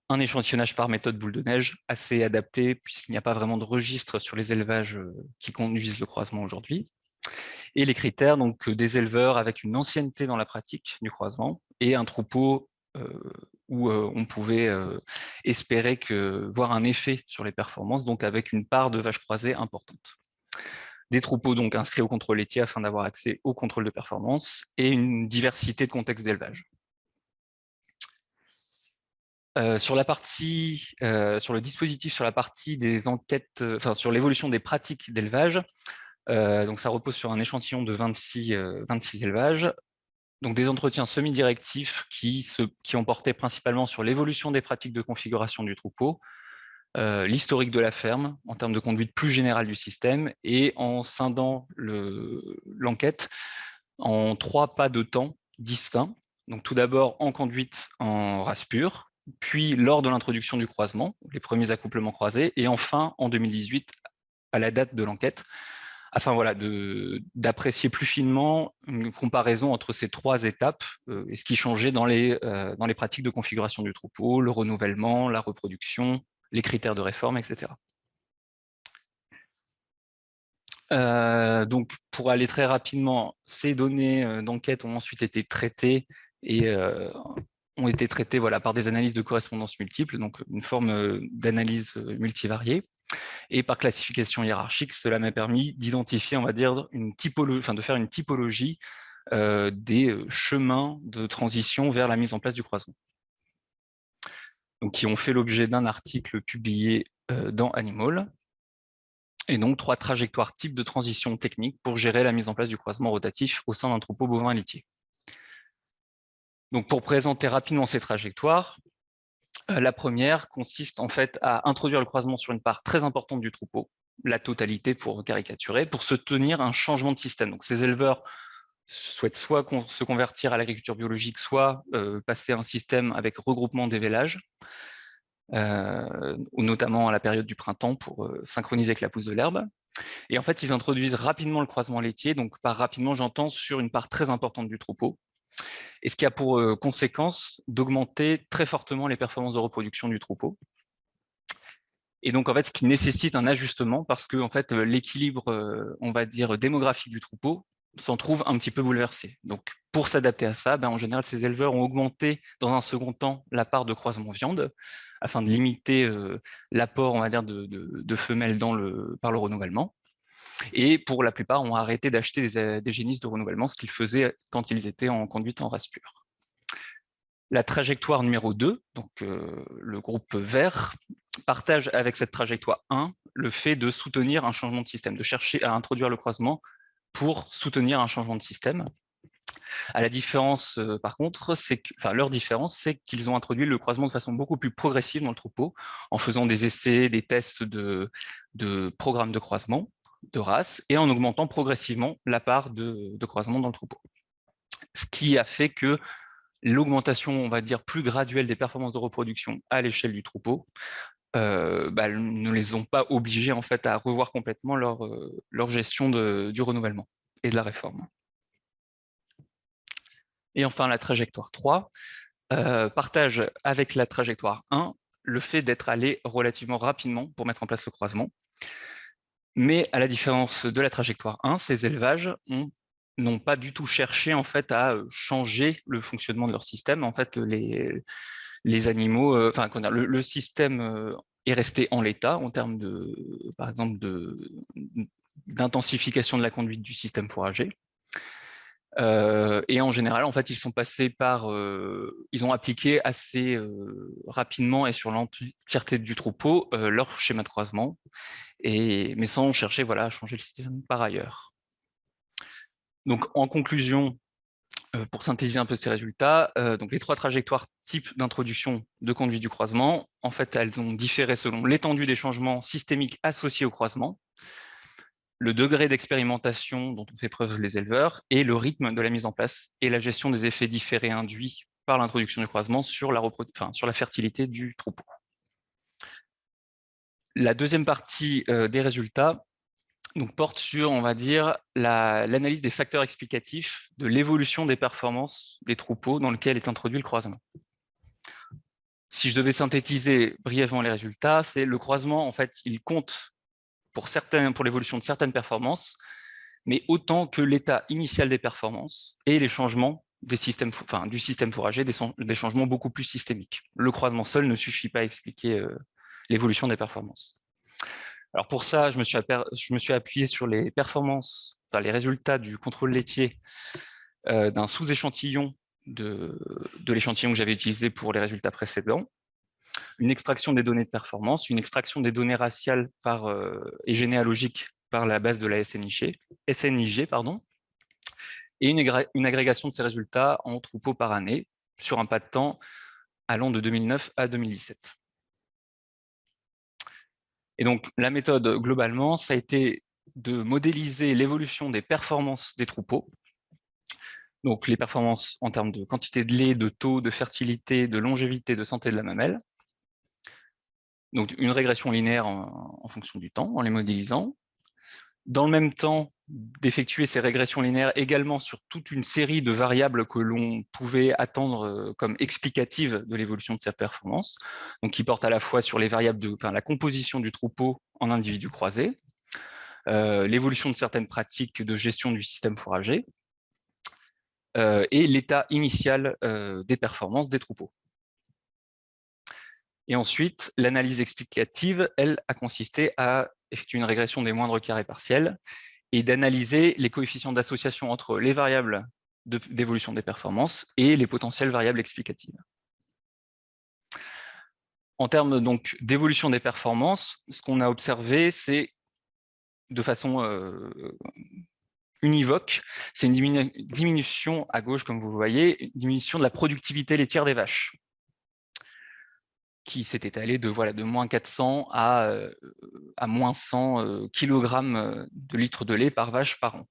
un échantillonnage par méthode boule de neige assez adapté puisqu'il n'y a pas vraiment de registre sur les élevages qui conduisent le croisement aujourd'hui. Et les critères donc, des éleveurs avec une ancienneté dans la pratique du croisement et un troupeau où on pouvait espérer voir un effet sur les performances, donc avec une part de vaches croisées importante. Des troupeaux donc inscrits au contrôle laitier afin d'avoir accès au contrôle de performance et une diversité de contextes d'élevage. Sur le dispositif, sur la partie des enquêtes, sur l'évolution des pratiques d'élevage, donc ça repose sur un échantillon de 26 élevages, donc des entretiens semi-directifs qui ont porté principalement sur l'évolution des pratiques de configuration du troupeau, l'historique de la ferme en termes de conduite plus générale du système et en scindant l'enquête en 3 pas de temps distincts. Donc tout d'abord en conduite en race pure, puis lors de l'introduction du croisement, les premiers accouplements croisés, et enfin en 2018 à la date de l'enquête, afin voilà, d'apprécier plus finement une comparaison entre ces 3 étapes et ce qui changeait dans les pratiques de configuration du troupeau, le renouvellement, la reproduction, les critères de réforme, etc. Donc, pour aller très rapidement, ces données d'enquête ont ensuite été traitées et ont été traitées voilà, par des analyses de correspondance multiples, donc une forme d'analyse multivariée. Et par classification hiérarchique, cela m'a permis d'identifier, on va dire, une typologie, enfin de faire une typologie des chemins de transition vers la mise en place du croisement. Donc, qui ont fait l'objet d'un article publié dans Animal. Et donc, 3 trajectoires types de transition technique pour gérer la mise en place du croisement rotatif au sein d'un troupeau bovin laitier. Donc, pour présenter rapidement ces trajectoires, la première consiste en fait à introduire le croisement sur une part très importante du troupeau, la totalité pour caricaturer, pour se tenir un changement de système. Donc, ces éleveurs souhaitent soit se convertir à l'agriculture biologique, soit passer à un système avec regroupement des vélages, ou notamment à la période du printemps pour synchroniser avec la pousse de l'herbe. Et en fait, ils introduisent rapidement le croisement laitier. Donc, par rapidement, j'entends sur une part très importante du troupeau. Et ce qui a pour conséquence d'augmenter très fortement les performances de reproduction du troupeau. Et donc, en fait, ce qui nécessite un ajustement parce que en fait, l'équilibre, on va dire, démographique du troupeau s'en trouve un petit peu bouleversé. Donc, pour s'adapter à ça, en général, ces éleveurs ont augmenté dans un second temps la part de croisement viande afin de limiter l'apport, on va dire, de femelles par le renouvellement. Et pour la plupart, ont arrêté d'acheter des génisses de renouvellement, ce qu'ils faisaient quand ils étaient en conduite en race pure. La trajectoire numéro 2, donc le groupe vert, partage avec cette trajectoire 1 le fait de soutenir un changement de système, de chercher à introduire le croisement pour soutenir un changement de système. À la différence, par contre, leur différence, c'est qu'ils ont introduit le croisement de façon beaucoup plus progressive dans le troupeau, en faisant des essais, des tests de programmes de croisement, de race, et en augmentant progressivement la part de croisement dans le troupeau. Ce qui a fait que l'augmentation, on va dire, plus graduelle des performances de reproduction à l'échelle du troupeau ne les ont pas obligés en fait, à revoir complètement leur gestion du renouvellement et de la réforme. Et enfin, la trajectoire 3 partage avec la trajectoire 1 le fait d'être allé relativement rapidement pour mettre en place le croisement. Mais à la différence de la trajectoire 1, ces élevages n'ont pas du tout cherché en fait, à changer le fonctionnement de leur système. En fait, les animaux, le système est resté en l'état en termes par exemple, d'intensification de la conduite du système fourrager. Et en général, en fait, ils sont passés ils ont appliqué assez rapidement et sur l'entièreté du troupeau leur schéma de croisement, mais sans chercher à changer le système par ailleurs. Donc, en conclusion, pour synthétiser un peu ces résultats, donc les 3 trajectoires types d'introduction de conduite du croisement, en fait, elles ont différé selon l'étendue des changements systémiques associés au croisement, le degré d'expérimentation dont ont fait preuve les éleveurs et le rythme de la mise en place et la gestion des effets différés induits par l'introduction du croisement sur la fertilité du troupeau. La deuxième partie des résultats porte sur, on va dire, l'analyse des facteurs explicatifs de l'évolution des performances des troupeaux dans lesquels est introduit le croisement. Si je devais synthétiser brièvement les résultats, c'est le croisement, en fait, il compte pour l'évolution de certaines performances, mais autant que l'état initial des performances et les changements du système fourrager, des changements beaucoup plus systémiques. Le croisement seul ne suffit pas à expliquer l'évolution des performances. Alors pour ça, je me suis appuyé sur les performances, les résultats du contrôle laitier d'un sous-échantillon de l'échantillon que j'avais utilisé pour les résultats précédents, une extraction des données de performance, une extraction des données raciales et généalogiques par la base de la SNIG, et une agrégation de ces résultats en troupeaux par année sur un pas de temps allant de 2009 à 2017. Et donc, la méthode, globalement, ça a été de modéliser l'évolution des performances des troupeaux. Donc, les performances en termes de quantité de lait, de taux, de fertilité, de longévité, de santé de la mamelle. Donc, une régression linéaire en fonction du temps, en les modélisant. Dans le même temps, d'effectuer ces régressions linéaires également sur toute une série de variables que l'on pouvait attendre comme explicatives de l'évolution de ces performances, donc qui portent à la fois sur les variables la composition du troupeau en individus croisés, l'évolution de certaines pratiques de gestion du système fourrager, et l'état initial des performances des troupeaux. Et ensuite, l'analyse explicative, elle, a consisté à effectuer une régression des moindres carrés partiels et d'analyser les coefficients d'association entre les variables d'évolution des performances et les potentielles variables explicatives. En termes donc d'évolution des performances, ce qu'on a observé, c'est de façon univoque, c'est une diminution à gauche, comme vous le voyez, une diminution de la productivité laitière des vaches, qui s'est étalée de, voilà, de moins 400 à moins 100 kg de litres de lait par vache par an.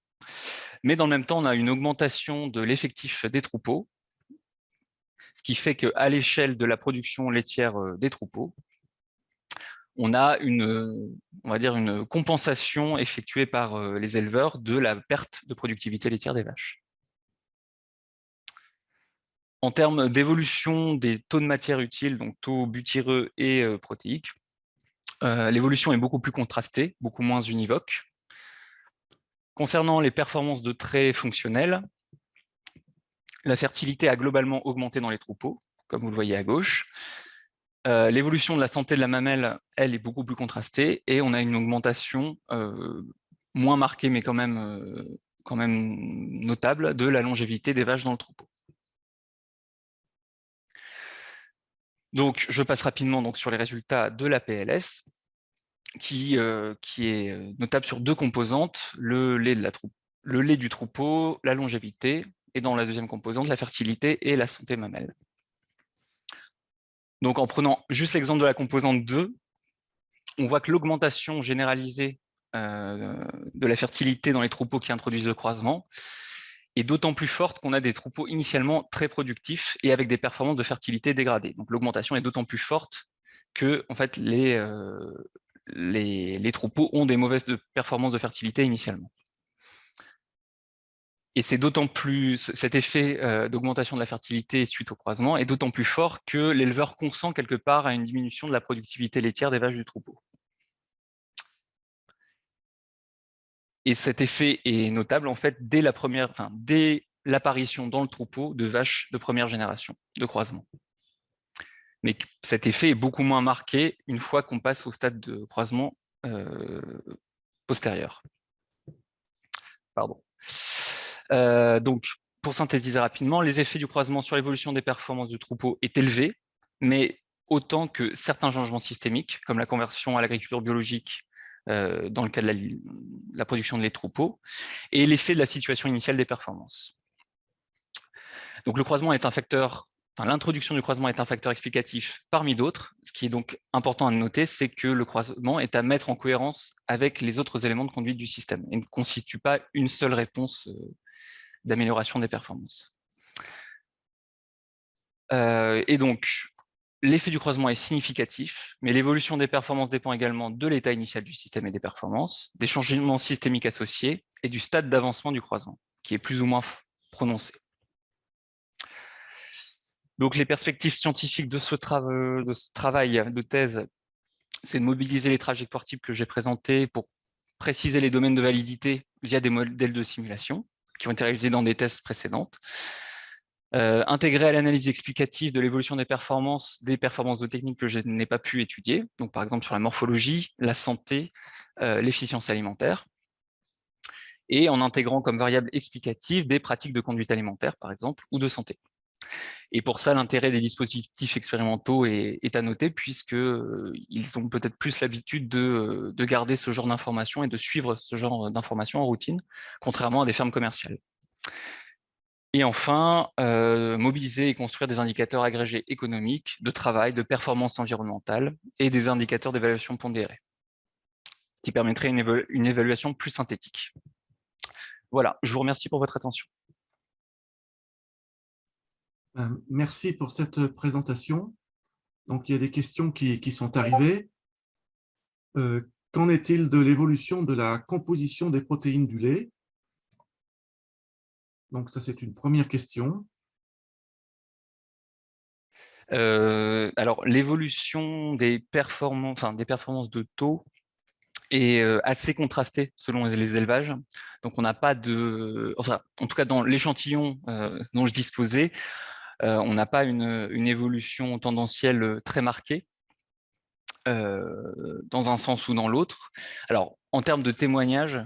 Mais dans le même temps, on a une augmentation de l'effectif des troupeaux, ce qui fait qu'à l'échelle de la production laitière des troupeaux, on a on va dire une compensation effectuée par les éleveurs de la perte de productivité laitière des vaches. En termes d'évolution des taux de matière utile, donc taux butyreux et protéiques, l'évolution est beaucoup plus contrastée, beaucoup moins univoque. Concernant les performances de traits fonctionnels, la fertilité a globalement augmenté dans les troupeaux, comme vous le voyez à gauche. L'évolution de la santé de la mamelle, elle, est beaucoup plus contrastée et on a une augmentation moins marquée, mais quand même notable, de la longévité des vaches dans le troupeau. Donc, je passe rapidement donc, sur les résultats de la PLS, qui est notable sur deux composantes, le lait du troupeau, la longévité, et dans la deuxième composante, la fertilité et la santé mamelle. Donc, en prenant juste l'exemple de la composante 2, on voit que l'augmentation généralisée de la fertilité dans les troupeaux qui introduisent le croisement est d'autant plus forte qu'on a des troupeaux initialement très productifs et avec des performances de fertilité dégradées. Donc, l'augmentation est d'autant plus forte que en fait, les troupeaux ont des mauvaises performances de fertilité initialement. Et c'est d'autant plus, cet effet d'augmentation de la fertilité suite au croisement est d'autant plus fort que l'éleveur consent quelque part à une diminution de la productivité laitière des vaches du troupeau. Et cet effet est notable en fait dès l'apparition dans le troupeau de vaches de première génération de croisement. Mais cet effet est beaucoup moins marqué une fois qu'on passe au stade de croisement postérieur. Pardon. Donc, pour synthétiser rapidement, les effets du croisement sur l'évolution des performances du troupeau est élevé, mais autant que certains changements systémiques, comme la conversion à l'agriculture biologique dans le cas de la production de lait de troupeau, et l'effet de la situation initiale des performances. Donc, le croisement est un facteur, l'introduction du croisement est un facteur explicatif parmi d'autres. Ce qui est donc important à noter, c'est que le croisement est à mettre en cohérence avec les autres éléments de conduite du système et ne constitue pas une seule réponse d'amélioration des performances. Et donc, l'effet du croisement est significatif, mais l'évolution des performances dépend également de l'état initial du système et des performances, des changements systémiques associés et du stade d'avancement du croisement, qui est plus ou moins prononcé. Donc, les perspectives scientifiques de ce travail de thèse, c'est de mobiliser les trajectoires types que j'ai présentées pour préciser les domaines de validité via des modèles de simulation qui ont été réalisés dans des tests précédentes. Intégrer à l'analyse explicative de l'évolution des performances de techniques que je n'ai pas pu étudier, donc par exemple sur la morphologie, la santé, l'efficience alimentaire, et en intégrant comme variable explicative des pratiques de conduite alimentaire, par exemple, ou de santé. Et pour ça, l'intérêt des dispositifs expérimentaux est à noter, puisqu'ils ont peut-être plus l'habitude de garder ce genre d'informations et de suivre ce genre d'informations en routine, contrairement à des fermes commerciales. Et enfin, mobiliser et construire des indicateurs agrégés économiques, de travail, de performance environnementale et des indicateurs d'évaluation pondérée, qui permettraient une évaluation plus synthétique. Voilà, je vous remercie pour votre attention. Merci pour cette présentation. Donc, il y a des questions qui sont arrivées. Qu'en est-il de l'évolution de la composition des protéines du lait? Donc, ça, c'est une première question. Alors, l'évolution des performances de taux est assez contrastée selon les élevages. Donc, on n'a pas de... Enfin, en tout cas, dans l'échantillon dont je disposais, on n'a pas une évolution tendancielle très marquée. dans un sens ou dans l'autre. Alors, en termes de témoignages,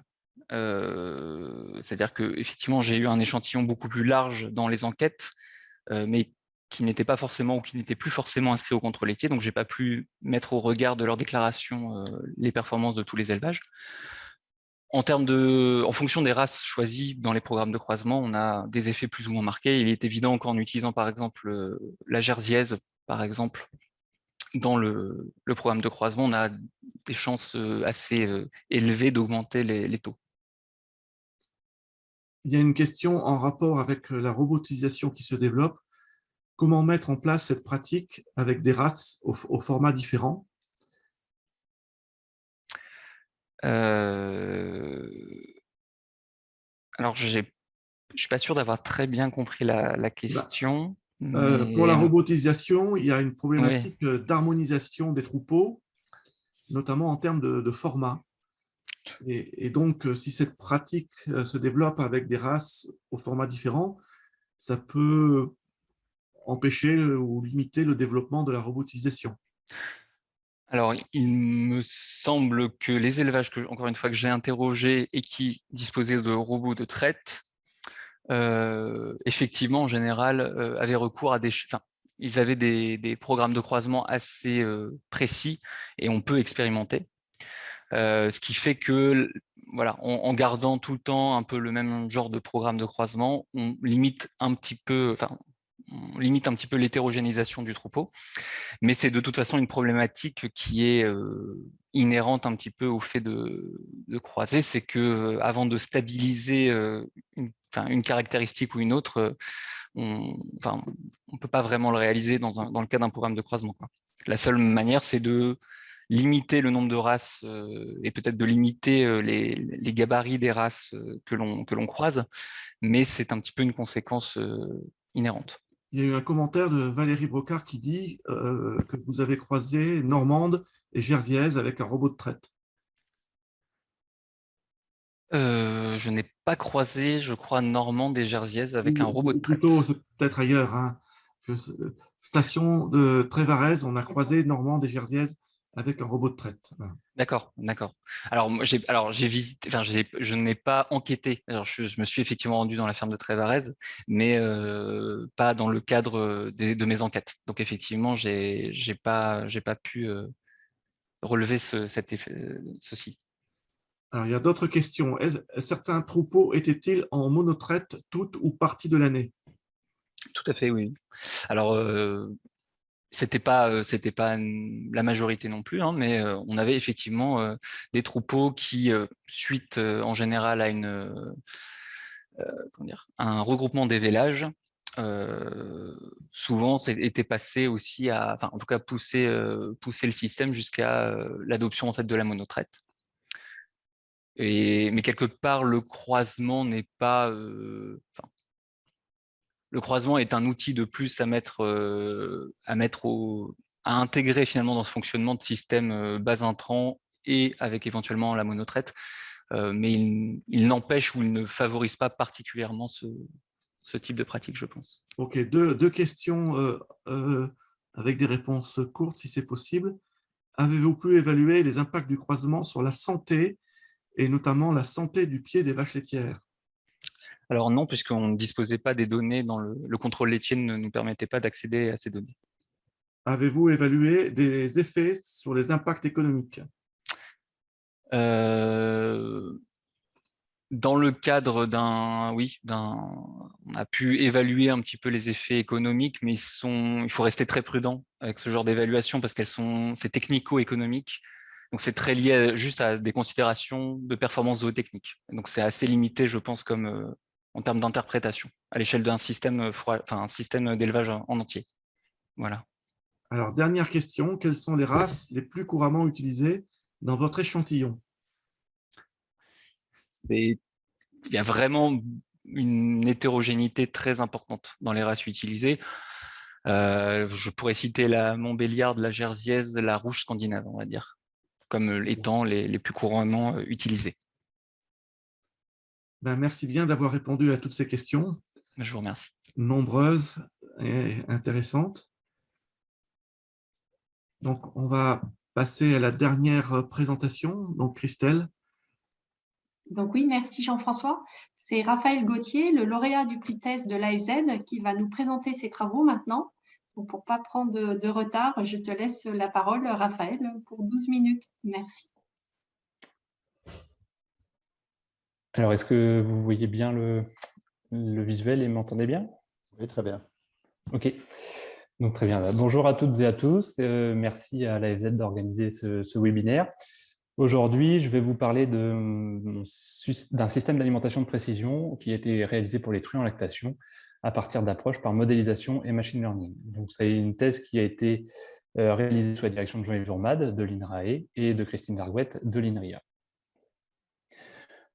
c'est-à-dire qu'effectivement, j'ai eu un échantillon beaucoup plus large dans les enquêtes, mais qui n'étaient pas forcément ou qui n'étaient plus forcément inscrits au contrôle laitier, donc je n'ai pas pu mettre au regard de leurs déclarations les performances de tous les élevages. En fonction des races choisies dans les programmes de croisement, on a des effets plus ou moins marqués. Il est évident qu'en utilisant par exemple la jersiaise, par exemple, dans le programme de croisement, on a des chances assez élevées d'augmenter les taux. Il y a une question en rapport avec la robotisation qui se développe. Comment mettre en place cette pratique avec des races au format différent? Alors, je ne suis pas sûr d'avoir très bien compris la question. Pour la robotisation, il y a une problématique Oui. d'harmonisation des troupeaux, notamment en termes de format. Et donc, si cette pratique se développe avec des races au format différent, ça peut empêcher ou limiter le développement de la robotisation. Alors, il me semble que les élevages, encore une fois, que j'ai interrogés et qui disposaient de robots de traite, effectivement, en général, avaient recours à ils avaient des programmes de croisement assez précis et on peut expérimenter. Ce qui fait que, voilà, en gardant tout le temps un peu le même genre de programme de croisement, on limite un petit peu l'hétérogénéisation du troupeau. Mais c'est de toute façon une problématique qui est inhérente un petit peu au fait de croiser, c'est que avant de stabiliser une caractéristique ou une autre, on ne peut pas vraiment le réaliser dans le cas d'un programme de croisement, quoi. La seule manière, c'est de limiter le nombre de races et peut-être de limiter les gabarits des races que l'on croise, mais c'est un petit peu une conséquence inhérente. Il y a eu un commentaire de Valérie Brocard qui dit que vous avez croisé normande et jersiaise avec un robot de traite. Je n'ai pas croisé, je crois, normande et jersiaise avec un robot de traite. Plutôt peut-être ailleurs. Hein. Station de Trévarez, on a croisé normande et jersiaise avec un robot de traite. Voilà. D'accord, d'accord. Alors, j'ai visité, je n'ai pas enquêté. Alors, je me suis effectivement rendu dans la ferme de Trévarez, mais pas dans le cadre de mes enquêtes. Donc, effectivement, j'ai pas pu relever ceci. Alors, il y a d'autres questions. Certains troupeaux étaient-ils en monotraite toute ou partie de l'année? Tout à fait, oui. Alors, c'était pas la majorité non plus, hein, mais on avait effectivement des troupeaux qui, suite en général à un regroupement des vélages, souvent était passé aussi en tout cas pousser le système jusqu'à l'adoption en fait de la monotraite. Mais quelque part, le croisement n'est pas. Le croisement est un outil de plus à intégrer finalement dans ce fonctionnement de système bas intrant et avec éventuellement la monotraite, mais il n'empêche ou il ne favorise pas particulièrement ce type de pratique, je pense. Ok, deux questions avec des réponses courtes si c'est possible. Avez-vous pu évaluer les impacts du croisement sur la santé et notamment la santé du pied des vaches laitières? Alors non, puisqu'on ne disposait pas des données dans le contrôle laitier ne nous permettait pas d'accéder à ces données. Avez-vous évalué des effets sur les impacts économiques? Dans le cadre on a pu évaluer un petit peu les effets économiques, mais il faut rester très prudent avec ce genre d'évaluation parce c'est technico-économique. Donc, c'est très lié juste à des considérations de performance zootechnique. Donc, c'est assez limité, je pense, en termes d'interprétation à l'échelle d'un système, un système d'élevage en entier. Voilà. Alors, dernière question, quelles sont les races les plus couramment utilisées dans votre échantillon? Il y a vraiment une hétérogénéité très importante dans les races utilisées. Je pourrais citer la Montbéliarde, la Jersiaise, la rouge scandinave, on va dire, comme étant les plus couramment utilisées. Merci bien d'avoir répondu à toutes ces questions. Je vous remercie. Nombreuses et intéressantes. Donc, on va passer à la dernière présentation. Donc, Christelle. Donc oui, merci Jean-François. C'est Raphaël Gauthier, le lauréat du prix TES de l'AFZ, qui va nous présenter ses travaux maintenant. Donc, pour ne pas prendre de retard, je te laisse la parole, Raphaël, pour 12 minutes. Merci. Alors, est-ce que vous voyez bien le visuel et m'entendez bien? Oui, très bien. OK. Donc, très bien. Bonjour à toutes et à tous. Merci à l'AFZ d'organiser ce webinaire. Aujourd'hui, je vais vous parler d'un système d'alimentation de précision qui a été réalisé pour les truies en lactation à partir d'approches par modélisation et machine learning. Donc, c'est une thèse qui a été réalisée sous la direction de Jean-Yves Jourmade de l'INRAE et de Christine Vergouet de l'INRIA.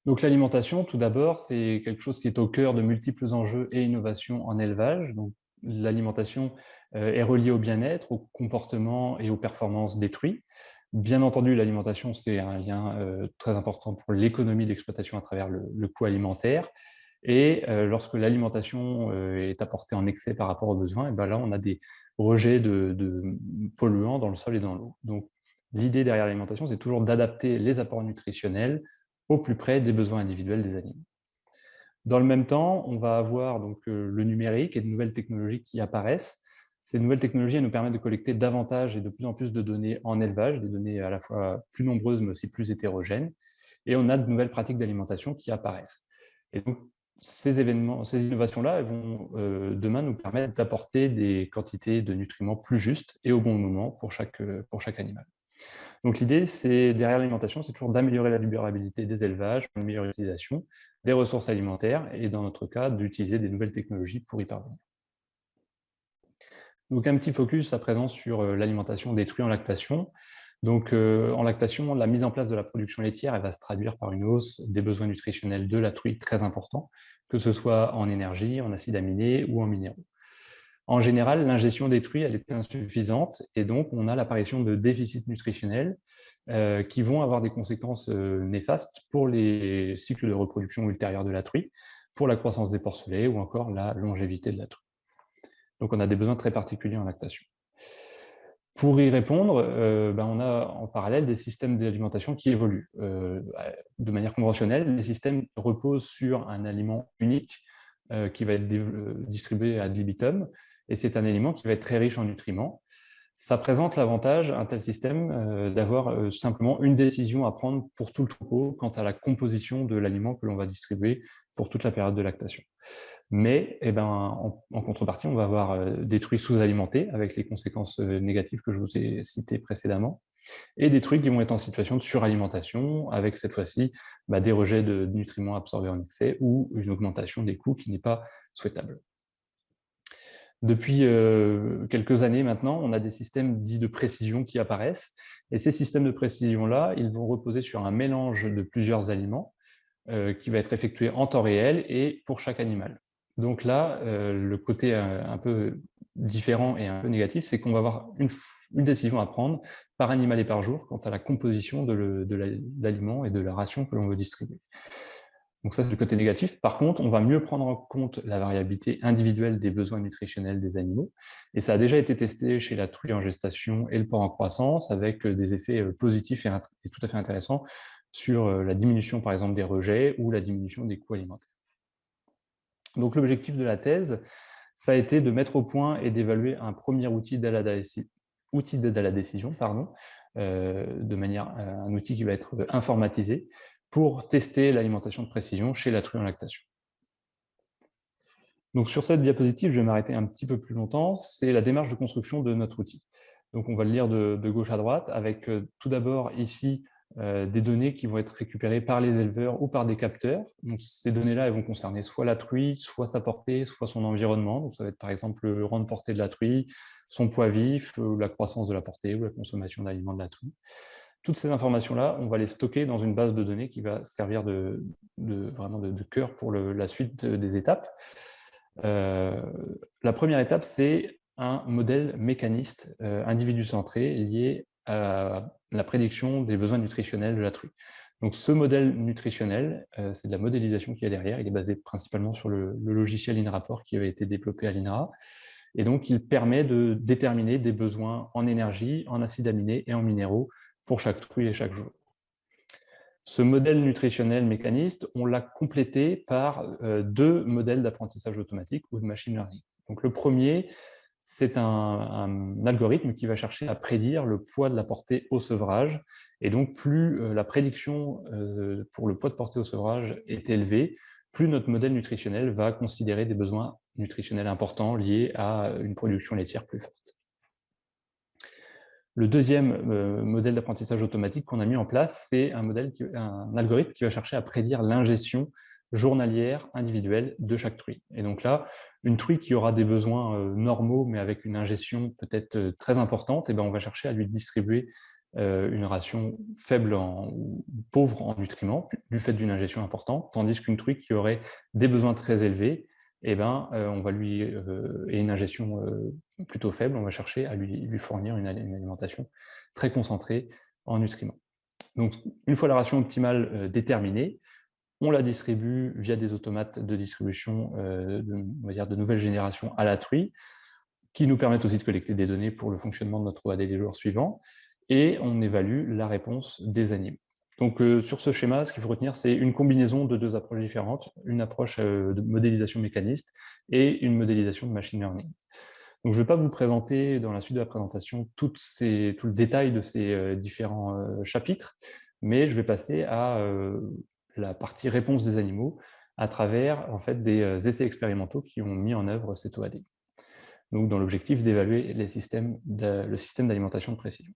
Donc, l'alimentation, tout d'abord, c'est quelque chose qui est au cœur de multiples enjeux et innovations en élevage. Donc, l'alimentation est reliée au bien-être, au comportement et aux performances des truies. Bien entendu, l'alimentation, c'est un lien très important pour l'économie d'exploitation à travers le coût alimentaire. Et lorsque l'alimentation est apportée en excès par rapport aux besoins, et ben là, on a des rejets de polluants dans le sol et dans l'eau. Donc, l'idée derrière l'alimentation, c'est toujours d'adapter les apports nutritionnels au plus près des besoins individuels des animaux. Dans le même temps, on va avoir donc, le numérique et de nouvelles technologies qui apparaissent. Ces nouvelles technologies nous permettent de collecter davantage et de plus en plus de données en élevage, des données à la fois plus nombreuses mais aussi plus hétérogènes. Et on a de nouvelles pratiques d'alimentation qui apparaissent. Et donc, ces innovations-là vont demain nous permettre d'apporter des quantités de nutriments plus justes et au bon moment pour chaque animal. Donc l'idée, c'est derrière l'alimentation, c'est toujours d'améliorer la durabilité des élevages, une meilleure utilisation des ressources alimentaires et dans notre cas, d'utiliser des nouvelles technologies pour y parvenir. Donc un petit focus à présent sur l'alimentation des truies en lactation. Donc en lactation, la mise en place de la production laitière, elle va se traduire par une hausse des besoins nutritionnels de la truie très important, que ce soit en énergie, en acides aminés ou en minéraux. En général, l'ingestion des truies elle est insuffisante et donc on a l'apparition de déficits nutritionnels qui vont avoir des conséquences néfastes pour les cycles de reproduction ultérieurs de la truie, pour la croissance des porcelets ou encore la longévité de la truie. Donc on a des besoins très particuliers en lactation. Pour y répondre, on a en parallèle des systèmes d'alimentation qui évoluent. De manière conventionnelle, les systèmes reposent sur un aliment unique qui va être distribué ad libitum, et c'est un aliment qui va être très riche en nutriments. Ça présente l'avantage, un tel système, d'avoir simplement une décision à prendre pour tout le troupeau quant à la composition de l'aliment que l'on va distribuer pour toute la période de lactation. Mais en contrepartie, on va avoir des truies sous-alimentées avec les conséquences négatives que je vous ai citées précédemment, et des truies qui vont être en situation de suralimentation avec cette fois-ci des rejets de nutriments absorbés en excès ou une augmentation des coûts qui n'est pas souhaitable. Depuis quelques années maintenant, on a des systèmes dits de précision qui apparaissent. Et ces systèmes de précision-là, ils vont reposer sur un mélange de plusieurs aliments qui va être effectué en temps réel et pour chaque animal. Donc là, le côté un peu différent et un peu négatif, c'est qu'on va avoir une décision à prendre par animal et par jour quant à la composition de l'aliment et de la ration que l'on veut distribuer. Donc ça, c'est le côté négatif. Par contre, on va mieux prendre en compte la variabilité individuelle des besoins nutritionnels des animaux. Et ça a déjà été testé chez la truie en gestation et le porc en croissance avec des effets positifs et tout à fait intéressants sur la diminution, par exemple, des rejets ou la diminution des coûts alimentaires. Donc l'objectif de la thèse, ça a été de mettre au point et d'évaluer un premier outil d'aide à la décision, de manière un outil qui va être informatisé, pour tester l'alimentation de précision chez la truie en lactation. Donc sur cette diapositive, je vais m'arrêter un petit peu plus longtemps, c'est la démarche de construction de notre outil. Donc on va le lire de gauche à droite, avec tout d'abord ici des données qui vont être récupérées par les éleveurs ou par des capteurs. Donc ces données-là, elles vont concerner soit la truie, soit sa portée, soit son environnement. Donc ça va être par exemple le rang de portée de la truie, son poids vif, la croissance de la portée ou la consommation d'aliments de la truie. Toutes ces informations-là, on va les stocker dans une base de données qui va servir vraiment de cœur pour la suite des étapes. La première étape, c'est un modèle mécaniste individu-centré lié à la prédiction des besoins nutritionnels de la truie. Donc ce modèle nutritionnel, c'est de la modélisation qui est derrière. Il est basé principalement sur le logiciel InRapport qui avait été développé à l'INRA. Et donc, il permet de déterminer des besoins en énergie, en acides aminés et en minéraux pour chaque truie et chaque jour. Ce modèle nutritionnel mécaniste, on l'a complété par deux modèles d'apprentissage automatique ou de machine learning. Donc, le premier, c'est un algorithme qui va chercher à prédire le poids de la portée au sevrage. Et donc, plus la prédiction pour le poids de portée au sevrage est élevée, plus notre modèle nutritionnel va considérer des besoins nutritionnels importants liés à une production laitière plus forte. Le deuxième modèle d'apprentissage automatique qu'on a mis en place, c'est un algorithme qui va chercher à prédire l'ingestion journalière individuelle de chaque truie. Et donc là, une truie qui aura des besoins normaux, mais avec une ingestion peut-être très importante, on va chercher à lui distribuer une ration faible ou pauvre en nutriments, du fait d'une ingestion importante, tandis qu'une truie qui aurait des besoins très élevés, on va lui, et une ingestion plutôt faible, on va chercher à lui fournir une alimentation très concentrée en nutriments. Donc, une fois la ration optimale déterminée, on la distribue via des automates de distribution on va dire de nouvelle génération à la truie, qui nous permettent aussi de collecter des données pour le fonctionnement de notre OAD des jours suivants, et on évalue la réponse des animaux. Donc, sur ce schéma, ce qu'il faut retenir, c'est une combinaison de deux approches différentes, une approche de modélisation mécaniste et une modélisation de machine learning. Donc, je ne vais pas vous présenter dans la suite de la présentation tout le détail de ces différents chapitres, mais je vais passer à la partie réponse des animaux à travers en fait, des essais expérimentaux qui ont mis en œuvre cette OAD. Donc, dans l'objectif d'évaluer le système d'alimentation de précision.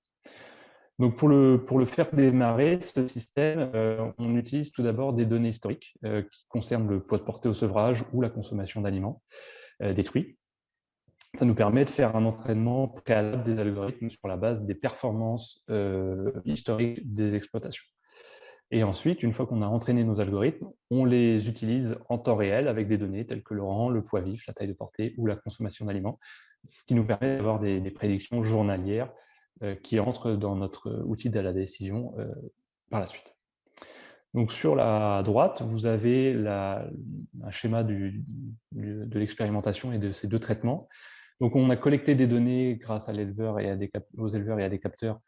Donc, pour le faire démarrer, ce système, on utilise tout d'abord des données historiques qui concernent le poids de portée au sevrage ou la consommation d'aliments des truies. Ça nous permet de faire un entraînement préalable des algorithmes sur la base des performances historiques des exploitations. Et ensuite, une fois qu'on a entraîné nos algorithmes, on les utilise en temps réel avec des données telles que le rang, le poids vif, la taille de portée ou la consommation d'aliments, ce qui nous permet d'avoir des prédictions journalières qui entrent dans notre outil de la décision par la suite. Donc, sur la droite, vous avez un schéma de l'expérimentation et de ces deux traitements. Donc, on a collecté des données grâce à l'éleveur et aux éleveurs et à des capteurs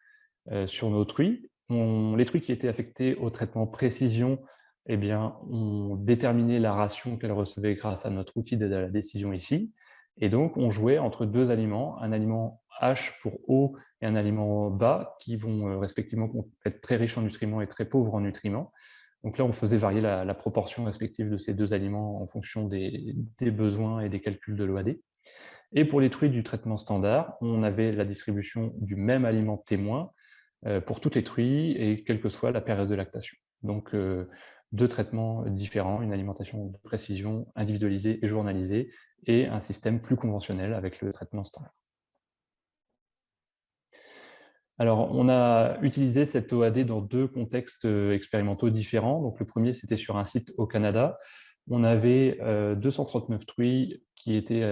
sur nos truies. Les truies qui étaient affectées au traitement précision, on déterminait la ration qu'elles recevaient grâce à notre outil d'aide à la décision ici. Et donc, on jouait entre deux aliments, un aliment H pour haut et un aliment bas, qui vont respectivement être très riches en nutriments et très pauvres en nutriments. Donc là, on faisait varier la proportion respective de ces deux aliments en fonction des besoins et des calculs de l'OAD. Et pour les truies du traitement standard, on avait la distribution du même aliment témoin pour toutes les truies et quelle que soit la période de lactation. Donc, deux traitements différents, une alimentation de précision individualisée et journalisée, et un système plus conventionnel avec le traitement standard. Alors, on a utilisé cette OAD dans deux contextes expérimentaux différents. Donc, le premier, c'était sur un site au Canada. On avait 239 truies qui étaient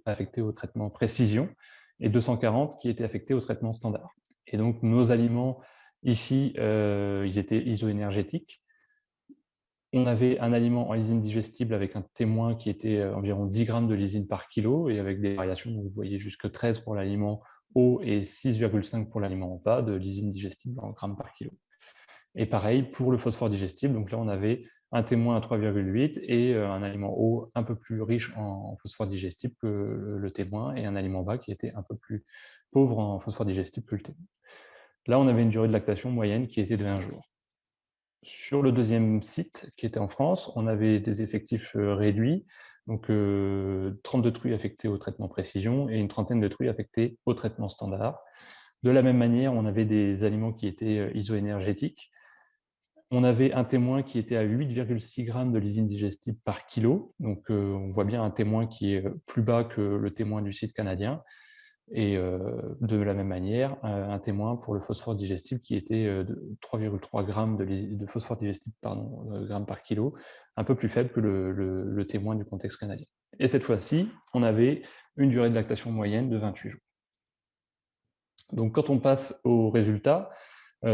affectées au traitement précision et 240 qui étaient affectées au traitement standard. Et donc, nos aliments, ici, ils étaient isoénergétiques. On avait un aliment en lysine digestible avec un témoin qui était environ 10 grammes de lysine par kilo et avec des variations, vous voyez, jusque 13 pour l'aliment haut et 6,5 pour l'aliment bas de lysine digestible en grammes par kilo. Et pareil pour le phosphore digestible. Donc là, on avait un témoin à 3,8 et un aliment haut un peu plus riche en phosphore digestible que le témoin et un aliment bas qui était un peu plus pauvre en phosphore digestible que le témoin. Là, on avait une durée de lactation moyenne qui était de 20 jours. Sur le deuxième site, qui était en France, on avait des effectifs réduits, donc 32 truies affectées au traitement précision et une trentaine de truies affectées au traitement standard. De la même manière, on avait des aliments qui étaient isoénergétiques. On avait un témoin qui était à 8,6 grammes de lysine digestible par kilo. Donc, on voit bien un témoin qui est plus bas que le témoin du site canadien. Et de la même manière, un témoin pour le phosphore digestible qui était de 3,3 grammes de phosphore digestible grammes par kilo, un peu plus faible que le témoin du contexte canadien. Et cette fois-ci, on avait une durée de lactation moyenne de 28 jours. Donc, quand on passe aux résultats,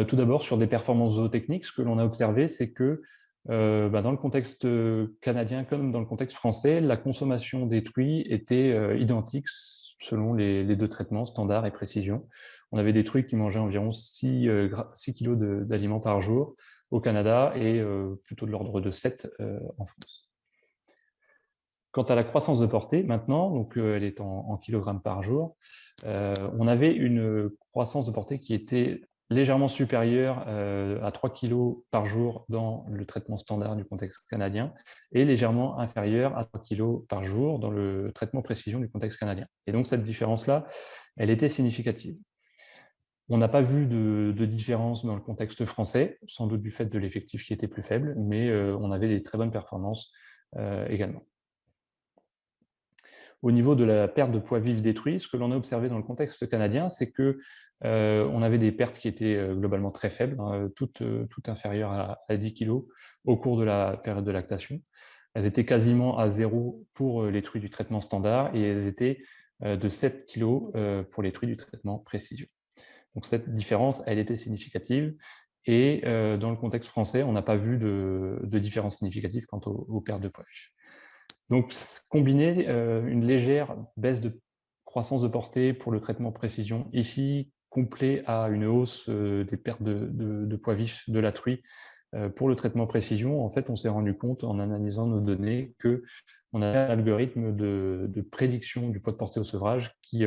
tout d'abord, sur des performances zootechniques, ce que l'on a observé, c'est que Dans le contexte canadien comme dans le contexte français, la consommation des truies était identique selon les deux traitements, standard et précision. On avait des truies qui mangeaient environ 6 kg d'aliments par jour au Canada et plutôt de l'ordre de 7 en France. Quant à la croissance de portée, maintenant, donc elle est en kilogrammes par jour, on avait une croissance de portée qui était légèrement supérieure à 3 kg par jour dans le traitement standard du contexte canadien et légèrement inférieure à 3 kg par jour dans le traitement précision du contexte canadien. Et donc cette différence-là, elle était significative. On n'a pas vu de différence dans le contexte français, sans doute du fait de l'effectif qui était plus faible, mais on avait des très bonnes performances également. Au niveau de la perte de poids vif détruit, ce que l'on a observé dans le contexte canadien, c'est qu'on avait des pertes qui étaient globalement très faibles, toutes inférieures à 10 kg au cours de la période de lactation. Elles étaient quasiment à zéro pour les truies du traitement standard et elles étaient de 7 kg pour les truies du traitement précision. Donc cette différence, elle était significative. Et dans le contexte français, on n'a pas vu de différence significative quant aux pertes de poids vif. Donc, combiner une légère baisse de croissance de portée pour le traitement précision, ici, complet à une hausse des pertes de poids vif de la truie pour le traitement précision, en fait, on s'est rendu compte en analysant nos données qu'on avait un algorithme de prédiction du poids de portée au sevrage qui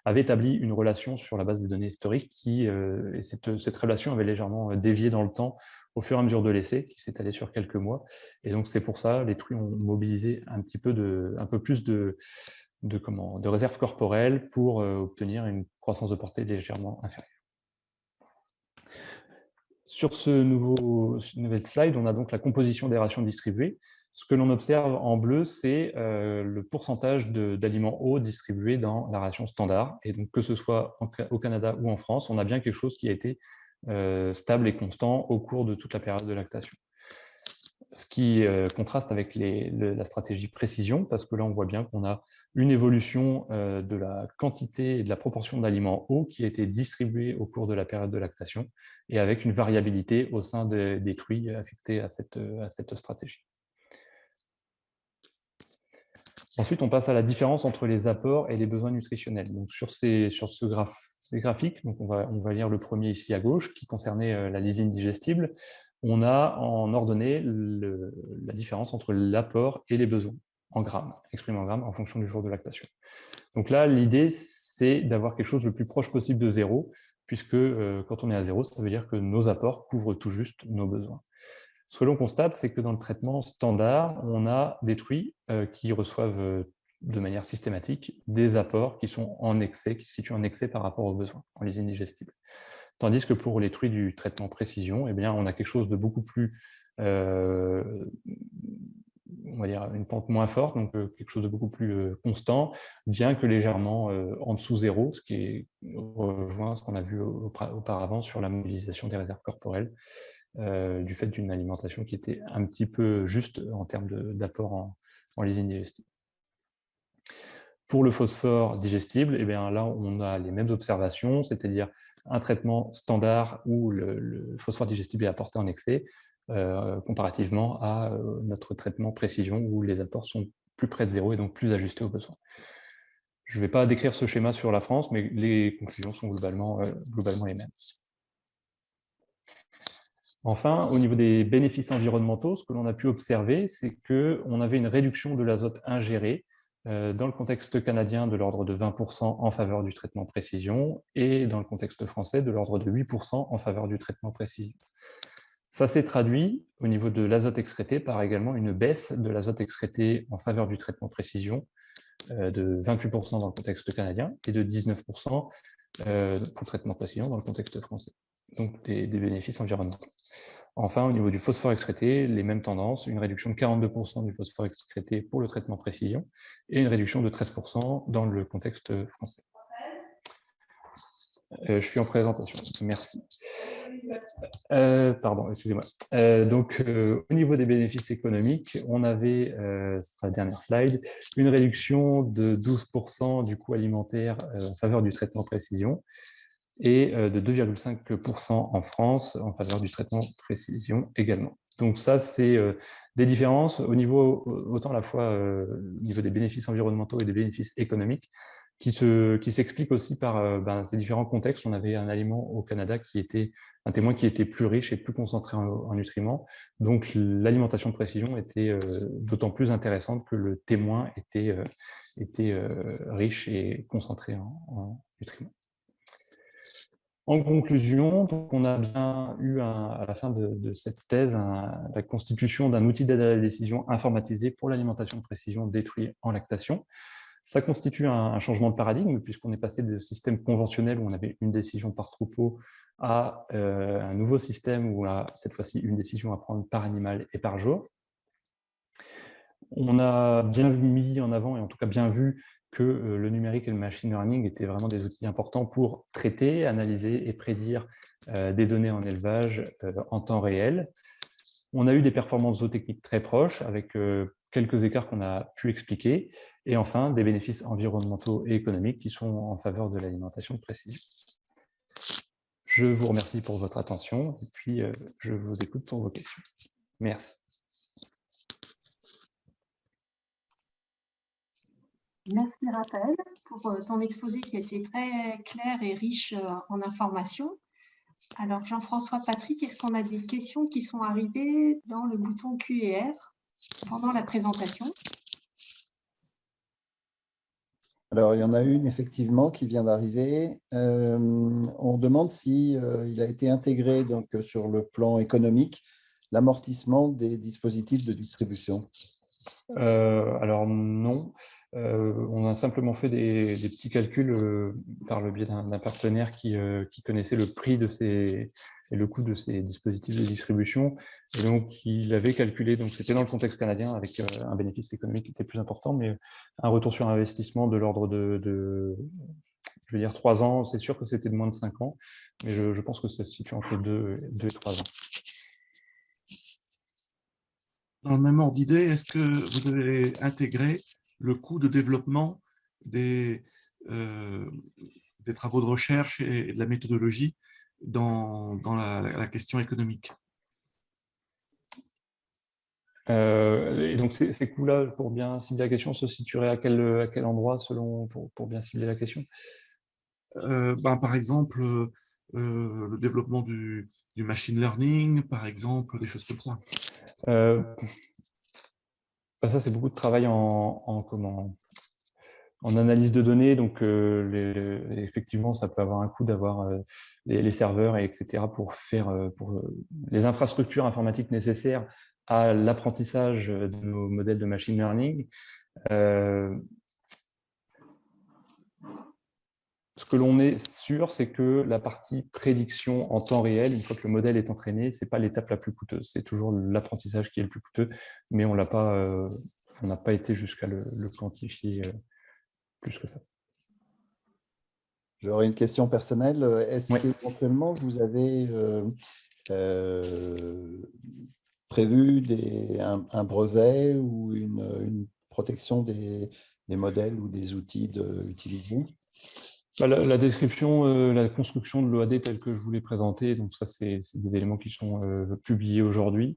avait établi une relation sur la base des données historiques et cette relation avait légèrement dévié dans le temps au fur et à mesure de l'essai, qui s'est allé sur quelques mois. Et donc, c'est pour ça les truies ont mobilisé un peu plus de réserves corporelles pour obtenir une croissance de portée légèrement inférieure. Sur ce nouvelle slide, on a donc la composition des rations distribuées. Ce que l'on observe en bleu, c'est le pourcentage d'aliments hauts distribués dans la ration standard. Et donc, que ce soit au Canada ou en France, on a bien quelque chose qui a été stable et constant au cours de toute la période de lactation. Ce qui contraste avec la stratégie précision, parce que là, on voit bien qu'on a une évolution de la quantité et de la proportion d'aliments hauts qui a été distribuée au cours de la période de lactation, et avec une variabilité au sein des truies affectées à cette stratégie. Ensuite, on passe à la différence entre les apports et les besoins nutritionnels. Donc, sur ces graphiques, donc on va lire le premier ici à gauche, qui concernait la lysine digestible. On a en ordonnée la différence entre l'apport et les besoins en grammes, exprimés en grammes en fonction du jour de lactation. Donc là, l'idée, c'est d'avoir quelque chose le plus proche possible de zéro, puisque quand on est à zéro, ça veut dire que nos apports couvrent tout juste nos besoins. Ce que l'on constate, c'est que dans le traitement standard, on a des truies qui reçoivent de manière systématique des apports qui sont en excès, qui se situent en excès par rapport aux besoins en lysine digestible. Tandis que pour les truies du traitement précision, eh bien, on a quelque chose de beaucoup plus, on va dire une pente moins forte, donc quelque chose de beaucoup plus constant, bien que légèrement en dessous zéro, ce qui rejoint ce qu'on a vu auparavant sur la mobilisation des réserves corporelles, du fait d'une alimentation qui était un petit peu juste en termes d'apport en lysine digestive. Pour le phosphore digestible, eh bien là, on a les mêmes observations, c'est-à-dire un traitement standard où le phosphore digestible est apporté en excès, comparativement à notre traitement précision où les apports sont plus près de zéro et donc plus ajustés aux besoins. Je ne vais pas décrire ce schéma sur la France, mais les conclusions sont globalement les mêmes. Enfin, au niveau des bénéfices environnementaux, ce que l'on a pu observer, c'est qu'on avait une réduction de l'azote ingéré dans le contexte canadien de l'ordre de 20% en faveur du traitement précision et dans le contexte français de l'ordre de 8% en faveur du traitement précision. Ça s'est traduit au niveau de l'azote excrété par également une baisse de l'azote excrété en faveur du traitement précision de 28% dans le contexte canadien et de 19% pour le traitement précision dans le contexte français. Donc des bénéfices environnementaux. Enfin, au niveau du phosphore excrété, les mêmes tendances, une réduction de 42% du phosphore excrété pour le traitement précision et une réduction de 13% dans le contexte français. Je suis en présentation, merci. Pardon, excusez-moi. Donc, au niveau des bénéfices économiques, on avait, ce sera la dernière slide, une réduction de 12% du coût alimentaire en faveur du traitement précision et de 2,5% en France en faveur du traitement précision également. Donc ça, c'est des différences au niveau, autant à la fois au niveau des bénéfices environnementaux et des bénéfices économiques, qui s'expliquent aussi par ces différents contextes. On avait un aliment au Canada qui était un témoin qui était plus riche et plus concentré en nutriments. Donc l'alimentation de précision était d'autant plus intéressante que le témoin était riche et concentré en nutriments. En conclusion, donc on a bien eu à la fin de cette thèse la constitution d'un outil d'aide à la décision informatisé pour l'alimentation de précision détruit en lactation. Ça constitue un changement de paradigme puisqu'on est passé de système conventionnel où on avait une décision par troupeau à un nouveau système où on a cette fois-ci une décision à prendre par animal et par jour. On a bien mis en avant et en tout cas bien vu que le numérique et le machine learning étaient vraiment des outils importants pour traiter, analyser et prédire des données en élevage en temps réel. On a eu des performances zootechniques très proches avec quelques écarts qu'on a pu expliquer et enfin des bénéfices environnementaux et économiques qui sont en faveur de l'alimentation de précision. Je vous remercie pour votre attention et puis je vous écoute pour vos questions. Merci. Merci Raphaël pour ton exposé qui a été très clair et riche en informations. Alors Jean-François, Patrick, est-ce qu'on a des questions qui sont arrivées dans le bouton Q&R pendant la présentation? Alors, il y en a une effectivement qui vient d'arriver. On demande si il a été intégré donc, sur le plan économique l'amortissement des dispositifs de distribution. Alors non, on a simplement fait des petits calculs par le biais d'un partenaire qui connaissait le prix et le coût de ces dispositifs de distribution. Et donc, il avait calculé, donc c'était dans le contexte canadien avec un bénéfice économique qui était plus important, mais un retour sur investissement de l'ordre de je veux dire 3 ans. C'est sûr que c'était de moins de 5 ans, mais je pense que ça se situe entre 2 et 3 ans. Dans le même ordre d'idée, est-ce que vous avez intégré le coût de développement des travaux de recherche et de la méthodologie dans la question économique? Et donc ces coûts-là, pour bien cibler la question, se situeraient à quel endroit pour bien cibler la question? Par exemple, le développement du machine learning, par exemple, des choses comme ça. Ça, c'est beaucoup de travail en analyse de données. Donc, effectivement, ça peut avoir un coût d'avoir les serveurs, etc. pour faire les infrastructures informatiques nécessaires à l'apprentissage de nos modèles de machine learning. Ce que l'on est sûr, c'est que la partie prédiction en temps réel, une fois que le modèle est entraîné, ce n'est pas l'étape la plus coûteuse. C'est toujours l'apprentissage qui est le plus coûteux, mais on n'a pas été jusqu'à le quantifier plus que ça. J'aurais une question personnelle. Est-ce qu'éventuellement, vous avez prévu un brevet ou une protection des modèles ou des outils utilisés? La description, la construction de l'OAD telle que je vous l'ai présentée, donc ça, c'est des éléments qui sont publiés aujourd'hui.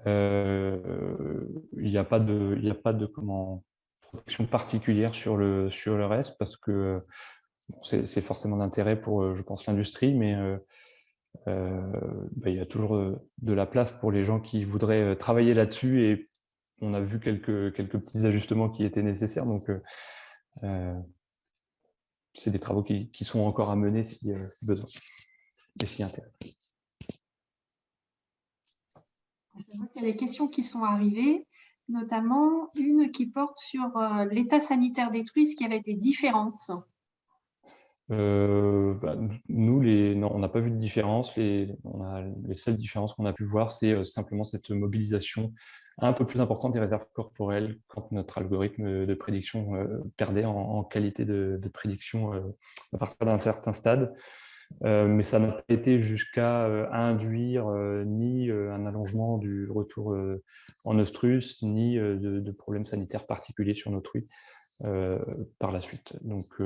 Il n'y a pas de protection particulière sur le reste parce que c'est forcément d'intérêt pour, je pense, l'industrie, mais il y a toujours de la place pour les gens qui voudraient travailler là-dessus et on a vu quelques petits ajustements qui étaient nécessaires. Donc, c'est des travaux qui sont encore à mener si besoin et si intérêt. Je vois qu'il y a des questions qui sont arrivées, notamment une qui porte sur l'état sanitaire des truies, ce qui avait été différente. Nous, non, on n'a pas vu de différence. Les seules différences qu'on a pu voir, c'est simplement cette mobilisation un peu plus importante des réserves corporelles quand notre algorithme de prédiction perdait en qualité de prédiction à partir d'un certain stade. Mais ça n'a pas été jusqu'à induire ni un allongement du retour en œstrus, ni de problèmes sanitaires particuliers sur nos truies par la suite. Donc,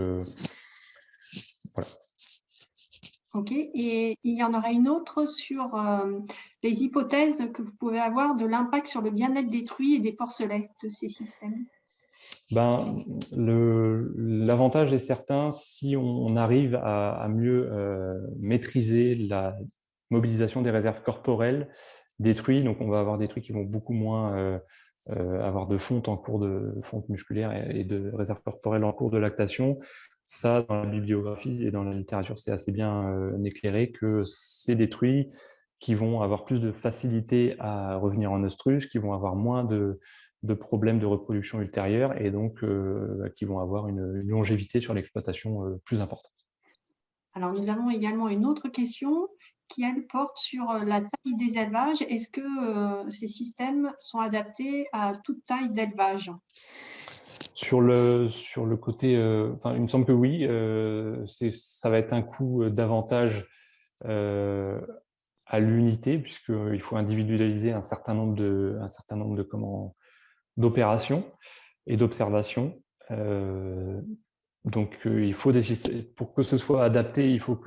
voilà. OK. Et il y en aura une autre sur les hypothèses que vous pouvez avoir de l'impact sur le bien-être des truies et des porcelets de ces systèmes. L'avantage est certain si on arrive à mieux maîtriser la mobilisation des réserves corporelles des truies. Donc, on va avoir des truies qui vont beaucoup moins avoir de fonte en cours de fonte musculaire et de réserves corporelles en cours de lactation. Ça, dans la bibliographie et dans la littérature, c'est assez bien éclairé que c'est des truies qui vont avoir plus de facilité à revenir en oestrus, qui vont avoir moins de problèmes de reproduction ultérieure et donc qui vont avoir une longévité sur l'exploitation plus importante. Alors, nous avons également une autre question qui, elle, porte sur la taille des élevages. Est-ce que ces systèmes sont adaptés à toute taille d'élevage? Sur le côté, il me semble que oui, ça va être un coût d'avantage à l'unité, puisqu'il faut individualiser un certain nombre d'opérations et d'observations. Donc, il faut pour que ce soit adapté, il faut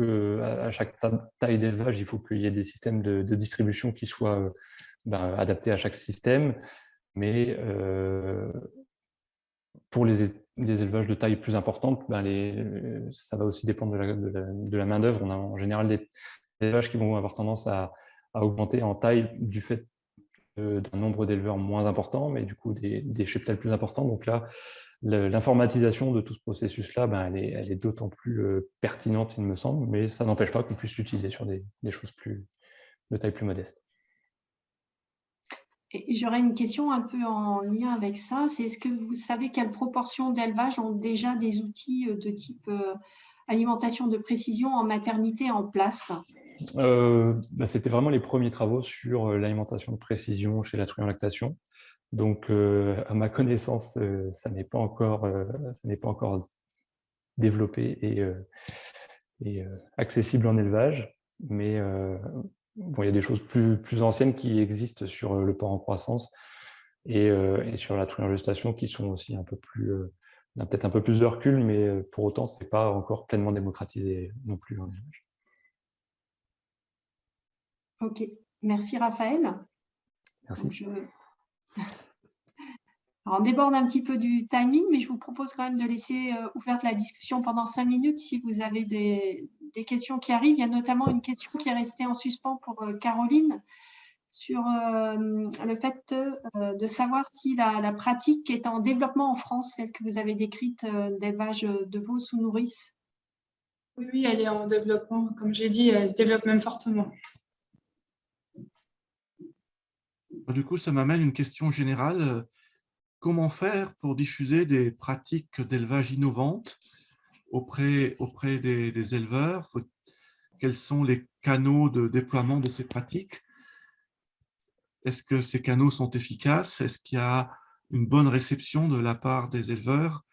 à chaque taille d'élevage, il faut qu'il y ait des systèmes de distribution qui soient adaptés à chaque système. Mais pour les élevages de taille plus importante, ça va aussi dépendre de la main-d'œuvre. On a en général des élevages qui vont avoir tendance à augmenter en taille du fait d'un nombre d'éleveurs moins important, mais du coup des cheptels plus importants. Donc là, l'informatisation de tout ce processus-là, elle est d'autant plus pertinente, il me semble, mais ça n'empêche pas qu'on puisse l'utiliser sur des choses de taille plus modeste. Et j'aurais une question un peu en lien avec ça. C'est est-ce que vous savez quelle proportion d'élevages ont déjà des outils de type alimentation de précision en maternité en place? C'était vraiment les premiers travaux sur l'alimentation de précision chez la truie en lactation. Donc, à ma connaissance, ça n'est pas encore développé et accessible en élevage. Mais il y a des choses plus anciennes qui existent sur le porc en croissance et sur la truie en gestation qui sont aussi un peu plus, peut-être un peu plus de recul, mais pour autant, ce n'est pas encore pleinement démocratisé non plus en élevage. Ok, merci Raphaël. Merci. Alors, on déborde un petit peu du timing, mais je vous propose quand même de laisser ouverte la discussion pendant 5 minutes si vous avez des questions qui arrivent. Il y a notamment une question qui est restée en suspens pour Caroline sur le fait de savoir si la pratique est en développement en France, celle que vous avez décrite d'élevage de veaux sous nourrice. Oui, elle est en développement. Comme j'ai dit, elle se développe même fortement. Du coup, ça m'amène une question générale. Comment faire pour diffuser des pratiques d'élevage innovantes auprès des éleveurs? Quels sont les canaux de déploiement de ces pratiques? Est-ce que ces canaux sont efficaces? Est-ce qu'il y a une bonne réception de la part des éleveurs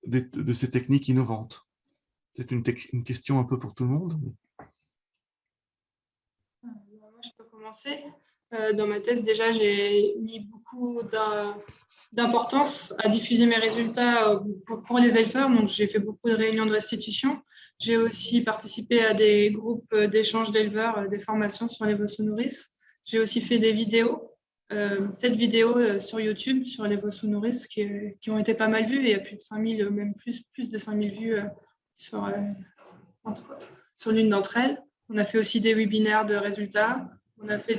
de ces techniques innovantes? C'est une question un peu pour tout le monde. Moi, je peux commencer. Dans ma thèse, déjà, j'ai mis beaucoup d'importance à diffuser mes résultats pour les éleveurs. Donc, j'ai fait beaucoup de réunions de restitution. J'ai aussi participé à des groupes d'échange d'éleveurs, des formations sur les veaux sous nourrice. J'ai aussi fait des vidéos, 7 vidéos sur YouTube sur les veaux sous nourrice qui ont été pas mal vues. Il y a plus de 5000, même plus de 5000 vues sur l'une d'entre elles. On a fait aussi des webinaires de résultats. On a fait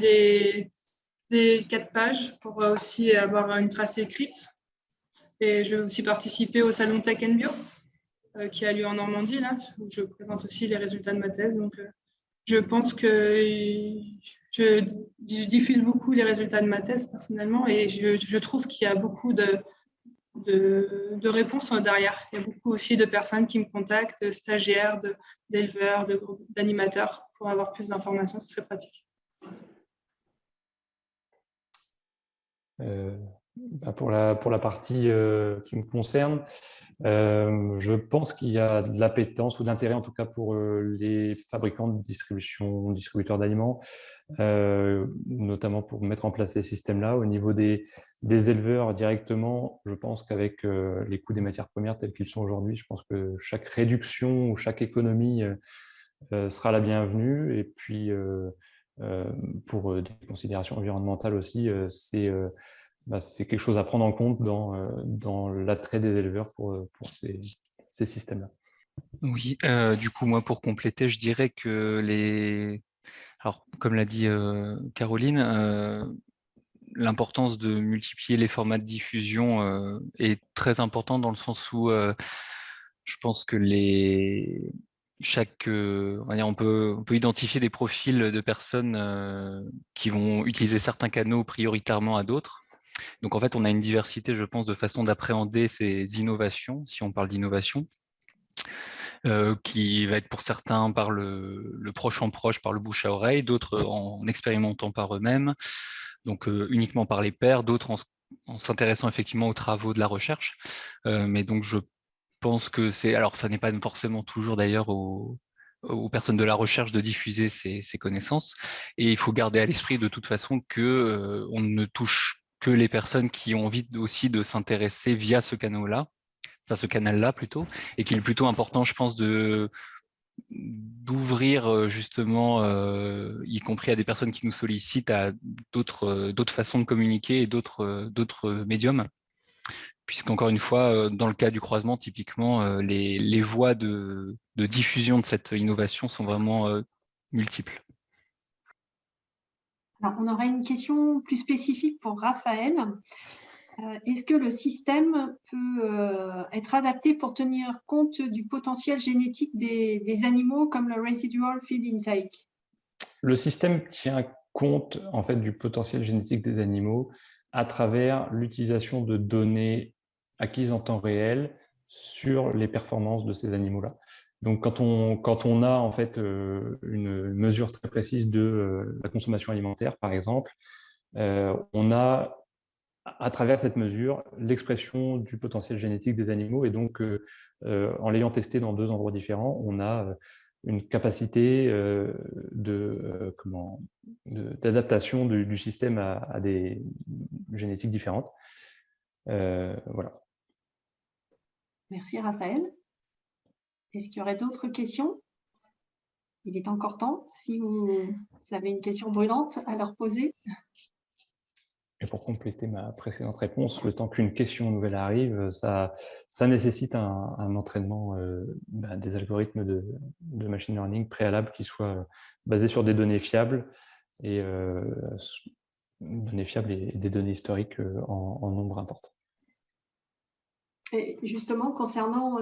des 4 pages pour aussi avoir une trace écrite. Et je vais aussi participer au salon Tech & Bio qui a lieu en Normandie, là, où je présente aussi les résultats de ma thèse. Donc, je pense que je diffuse beaucoup les résultats de ma thèse personnellement et je trouve qu'il y a beaucoup de réponses derrière. Il y a beaucoup aussi de personnes qui me contactent, de stagiaires, d'éleveurs, d'animateurs pour avoir plus d'informations sur ces pratiques. Pour la partie qui me concerne, je pense qu'il y a de l'appétence ou de l'intérêt en tout cas pour les fabricants de distributeurs d'aliments, notamment pour mettre en place ces systèmes-là. Au niveau des éleveurs directement, je pense qu'avec les coûts des matières premières tels qu'ils sont aujourd'hui, je pense que chaque réduction ou chaque économie sera la bienvenue. Et puis, pour des considérations environnementales aussi, c'est quelque chose à prendre en compte dans l'attrait des éleveurs pour ces systèmes-là. Oui, du coup, moi, pour compléter, je dirais que alors, comme l'a dit Caroline, l'importance de multiplier les formats de diffusion est très important dans le sens où je pense que on peut identifier des profils de personnes qui vont utiliser certains canaux prioritairement à d'autres. Donc en fait, on a une diversité, je pense, de façon d'appréhender ces innovations, si on parle d'innovation, qui va être pour certains par le proche en proche, par le bouche à oreille, d'autres en expérimentant par eux-mêmes, donc uniquement par les pairs, d'autres en s'intéressant effectivement aux travaux de la recherche. Mais donc je pense que alors ça n'est pas forcément toujours d'ailleurs aux personnes de la recherche de diffuser ces connaissances. Et il faut garder à l'esprit de toute façon que on ne touche que les personnes qui ont envie aussi de s'intéresser via ce canal-là plutôt, et qu'il est plutôt important, je pense, d'ouvrir justement, y compris à des personnes qui nous sollicitent, à d'autres façons de communiquer et d'autres médiums. Puisqu'encore une fois, dans le cas du croisement, typiquement, les voies de diffusion de cette innovation sont vraiment multiples. Alors, on aurait une question plus spécifique pour Raphaël. Est-ce que le système peut être adapté pour tenir compte du potentiel génétique des animaux comme le residual feed intake? Le système tient compte en fait du potentiel génétique des animaux à travers l'utilisation de données acquises en temps réel sur les performances de ces animaux-là. Donc, quand on a en fait une mesure très précise de la consommation alimentaire, par exemple, on a à travers cette mesure l'expression du potentiel génétique des animaux. Et donc, en l'ayant testé dans 2 endroits différents, on a une capacité d'adaptation du système à des génétiques différentes. Voilà. Merci Raphaël. Est-ce qu'il y aurait d'autres questions? Il est encore temps, si vous avez une question brûlante à leur poser. Et pour compléter ma précédente réponse, le temps qu'une question nouvelle arrive, ça nécessite un entraînement des algorithmes de machine learning préalables qui soient basés sur des données fiables et des données historiques en nombre important. Et justement, concernant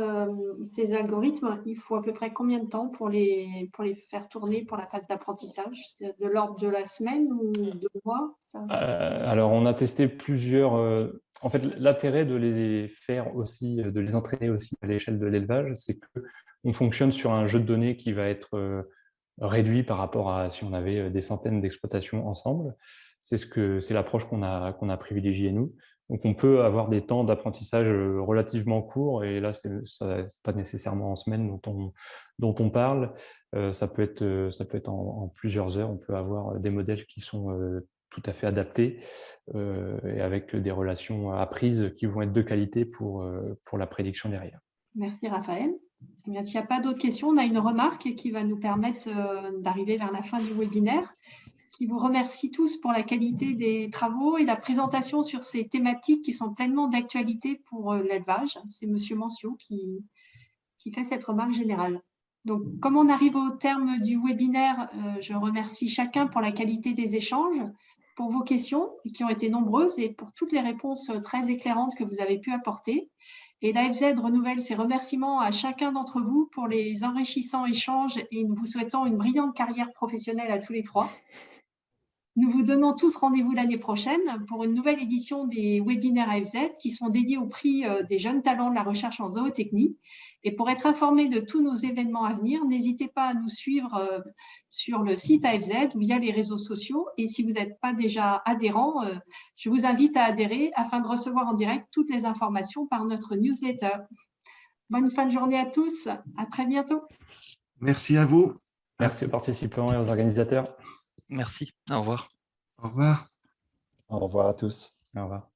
ces algorithmes, il faut à peu près combien de temps pour les faire tourner pour la phase d'apprentissage? De l'ordre de la semaine ou 2 mois? Alors, on a testé plusieurs... en fait, l'intérêt de les faire aussi, de les entraîner aussi à l'échelle de l'élevage, c'est qu'on fonctionne sur un jeu de données qui va être réduit par rapport à si on avait des centaines d'exploitations ensemble. C'est l'approche qu'on a privilégiée nous. Donc, on peut avoir des temps d'apprentissage relativement courts, et là, ce n'est pas nécessairement en semaines dont on parle. Ça peut être en plusieurs heures. On peut avoir des modèles qui sont tout à fait adaptés et avec des relations apprises qui vont être de qualité pour la prédiction derrière. Merci Raphaël. Eh bien, s'il n'y a pas d'autres questions, on a une remarque qui va nous permettre d'arriver vers la fin du webinaire, qui vous remercie tous pour la qualité des travaux et la présentation sur ces thématiques qui sont pleinement d'actualité pour l'élevage. C'est M. Mancio qui fait cette remarque générale. Donc, comme on arrive au terme du webinaire, je remercie chacun pour la qualité des échanges, pour vos questions qui ont été nombreuses et pour toutes les réponses très éclairantes que vous avez pu apporter. Et l'AFZ renouvelle ses remerciements à chacun d'entre vous pour les enrichissants échanges et nous vous souhaitons une brillante carrière professionnelle à tous les 3. Nous vous donnons tous rendez-vous l'année prochaine pour une nouvelle édition des webinaires AFZ qui sont dédiés au prix des jeunes talents de la recherche en zootechnie. Et pour être informé de tous nos événements à venir, n'hésitez pas à nous suivre sur le site AFZ ou via les réseaux sociaux. Et si vous n'êtes pas déjà adhérent, je vous invite à adhérer afin de recevoir en direct toutes les informations par notre newsletter. Bonne fin de journée à tous. À très bientôt. Merci à vous. Merci aux participants et aux organisateurs. Merci. Au revoir. Au revoir. Au revoir à tous. Au revoir.